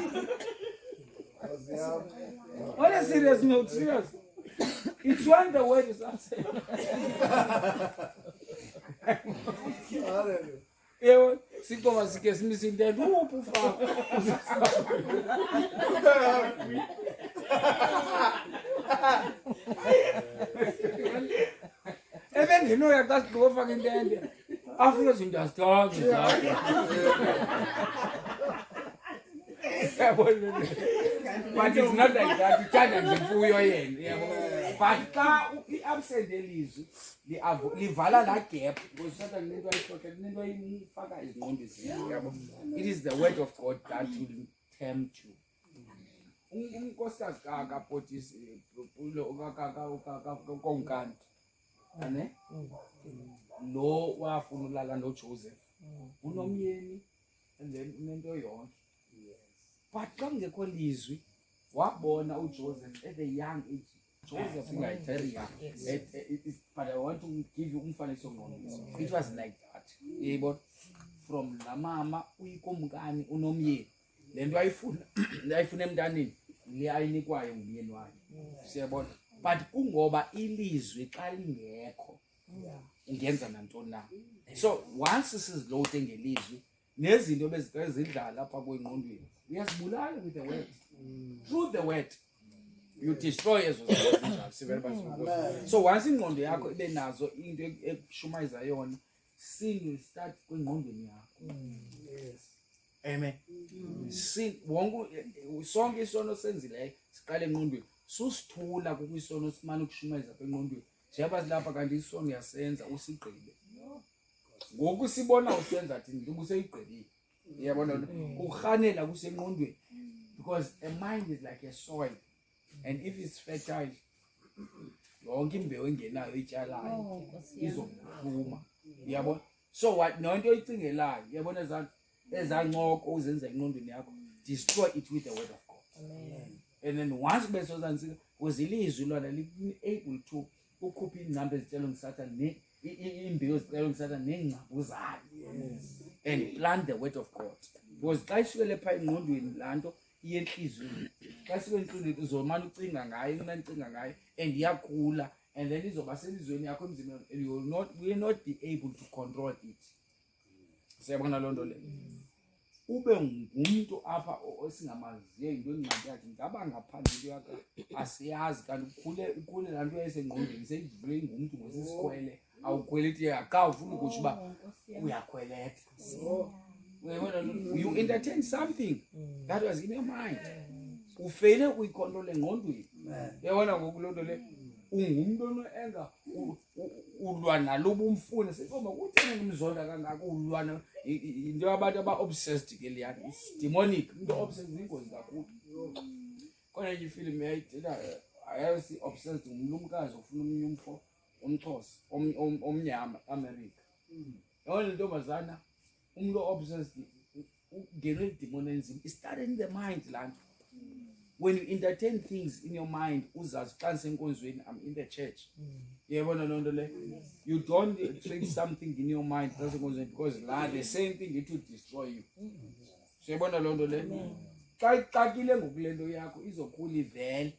On a serious note, serious. It's when the word is answered. Ewe sikoma sike simisi intendo uphu fa. Even you know that that's go fucking intendo. After you understand. But it's not like that. Uthanda nje imfuyo yena, yabo. But xa i-absent elizwi livala la gap because Satan nento ayixoxe nento ayifaka izingqondo zenu, yabo. It is the word of God that will tempt you. Unkosikazi kaPotifari konkanti ane lo wafuna ulala noJoseph unomyeni nento yonke. But xa kungekho lizwi wabona uJoseph at a young age. Joseph very young. But I want to give you umfanekiso ngqondo. It was like that. Yebo, from la mama uyikomkani unomyeni. Lento ayifuna emntaneni le ayinikwayo ngumyeni wakhe. Siyabona. But kungoba ilizwi xa lingekho ungenza nantoni na. So once sizilode ngelizwi nezinto bezidlala lapha kwengqondweni uyazibulala with the word. Through the word you destroy ezo zinto. So once ingqondo yakho ibe nazo into ekushumayeza yona, sin will start kwengqondweni yakho. Yes. Amen. Sin wonke sonke isono senzileyo siqale engqondweni. Susithula kuyisono simana ukushumayeza kwengqondweni. Njengoba silapha kanti isono yasenza usigqibe. Ngoku sibona usenza thini ubuseyigqibile. Uyabona ukhanela kusengqondweni because a mind is like a soil and if it's fertile yonke imbewu engenayo itshalayo izophuma. Uyabona. So what nonto oyicingelayo uyabona ezancoko uzenza engqondweni yakho destroy it with the word of God. Amen. And then once beso zansika uzilizwi lona li able to ukhupha ingcambe ezitshelo ngisathana imbewu ezitshelo ngisathana nengcabu zayo. Yes. And plant the word of God. Because xa isukele pha engqondweni lanto iyenhlizweni. Xa isukele enhlizweni uzomana ucinga ngayo, unacinga ngayo and iyakhula and then izoba selizweni yakho emzimbeni and you will not be able to control it. Siyabona loo nto le. Ube ngumuntu apha osingamaziyo into engqondo yakhe ngaba ngaphandle into yakho asiyazi kanti ukhule la nto yayisengqondweni seyivule ngumuntu ngosisikhwele awukhweleti yakha ufuna ukuthi uba uyakhweleta. You entertain something that was in your mind. Ufeyile ukuyicontrol engqondweni. Uyabona ngoku loo nto le ungumuntu enga ulwa nalo bumfuna sekuba kutheni ngimzonda kangaka ulwana into abantu aba-obsessed ke liyani demonic into obsessed ingozi kakhulu. Khona enye ifilimu yayidela ayasi obsessed ngumlumkazi ufuna omunye umfo umXhosa omnyama America. Yona intombazana umuntu obsessed ungene demonism it started in the mind land. When you entertain things in your mind uzazi xa senkonzweni I'm in the church. Yabona loo nto le you don't treat something in your mind senkonzweni because la the same thing it will destroy you. So yabona loo nto le xa ixakile ngokulento yakho izokhula ivele.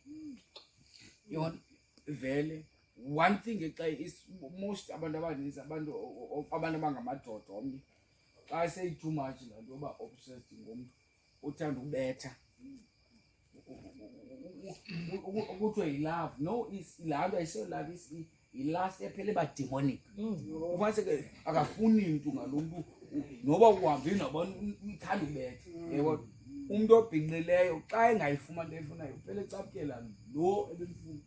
Yona vele one thing xa is most abantu abaninzi abantu abangamadoda omnye xa say too much la nto ba obsessed ngomuntu uthanda ubetha ukuthiwa yi-love. No, laa nto ayiseyo love yi-lust ephele eba demonic. Ufumaniseke akafuni mntu ngalo mntu noba uhambe nabantu uthanda ubetha. Yebo umuntu obhinqileyo xa engayifumani into eyifunayo uphele ecapukela lo ebemfuna.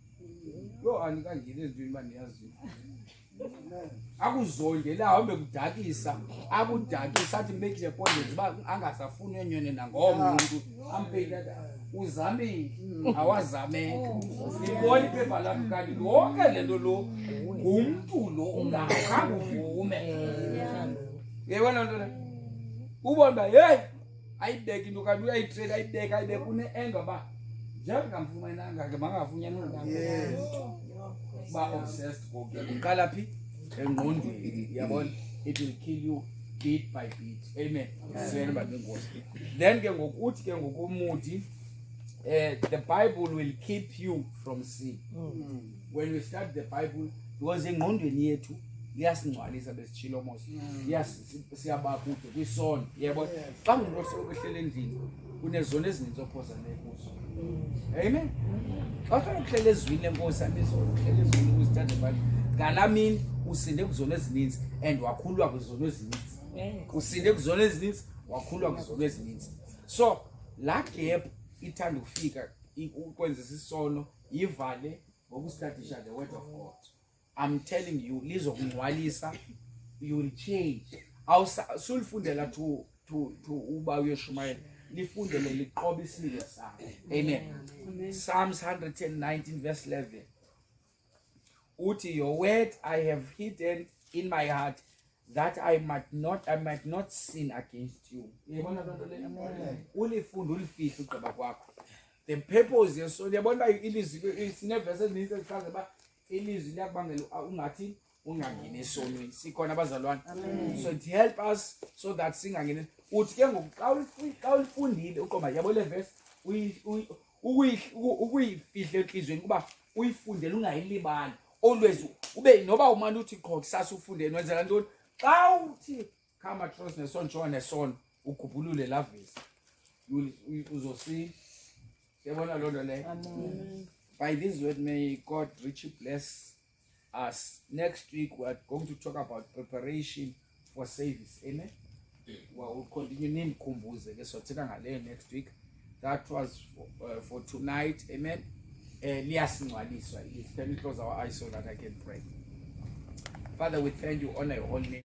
Yo anikangeni ezintweni uba niyaziyo. Akuzondela ahambe kudakisa akudakisa athi make the point uba angasafuni enyone nangomnye umuntu ampeyile uzamile awazameka. Ibona iphepha lakho kanti lonke lento lo ngumntu lo ungakhange uvume. Yebona nto le ubona uba hey ayibeke into kanti uyayitrade ayibeke une-enga ba njengamfumananga ke bangafunyananga. Ba obsessed ngoku uqala phi engqondweni. Yabona it will kill you bit by bit. Amen. Then ke ngokuthi ke ngokomuthi the Bible will keep you from sin. When we start the Bible because engqondweni yethu liyasingcwalisa besitshilo mos siyaba kude kwisono. Yabona xa umuntu osokuhlela endlini kunezono ezininzi ophozane kuzo. Amen. Xa uhlela ezwini lenkosi uhlela ezwini uzithathe Bible ngalamini usinde kuzono ezininzi and wakhulwa kwizono ezininzi. Usinde kuzono ezininzi wakhulwa kwizono ezininzi. So la gap ithanda ukufika ukwenza isisono yivale ngokustudyisha the word of God. I'm telling you, lizokungcwalisa, you will change. Awusulifundela to uba uyoshumayela, lifundele liqobe isililo sakho. Amen. Psalms 119 verse 11. Uthi, your word I have hidden in my heart, that I might not sin against you. Ulifunde ulifihle ugqiba kwakho. The purpose yeso yabona ilizwi sineverse ezininzi ezichaza ba ilizwi liyakubangela ungathi ungangeni esonweni. Sikhona abazalwane. So it help us so that singangeni. Uthi ke ngoku xa ulifundile uqomba yabo le verse ukuyifihle enhlizweni kuba uyifundele ungayilibali. Always ube noba umani uthi qho kusasa ufundele wenzela ntoni xa uthi come across nesonto nesono ugubulule la verse uzosi yabona loo nto leyo. By this word may God richly bless us. Next week we are going to talk about preparation for service. Amen. We'll continue nimkhumbuze ke sothetha ngale next week. That was for tonight. Amen. Liyasingcwaliswa. Can we close our eyes so that I can pray? Father, we thank you, honor your holy name.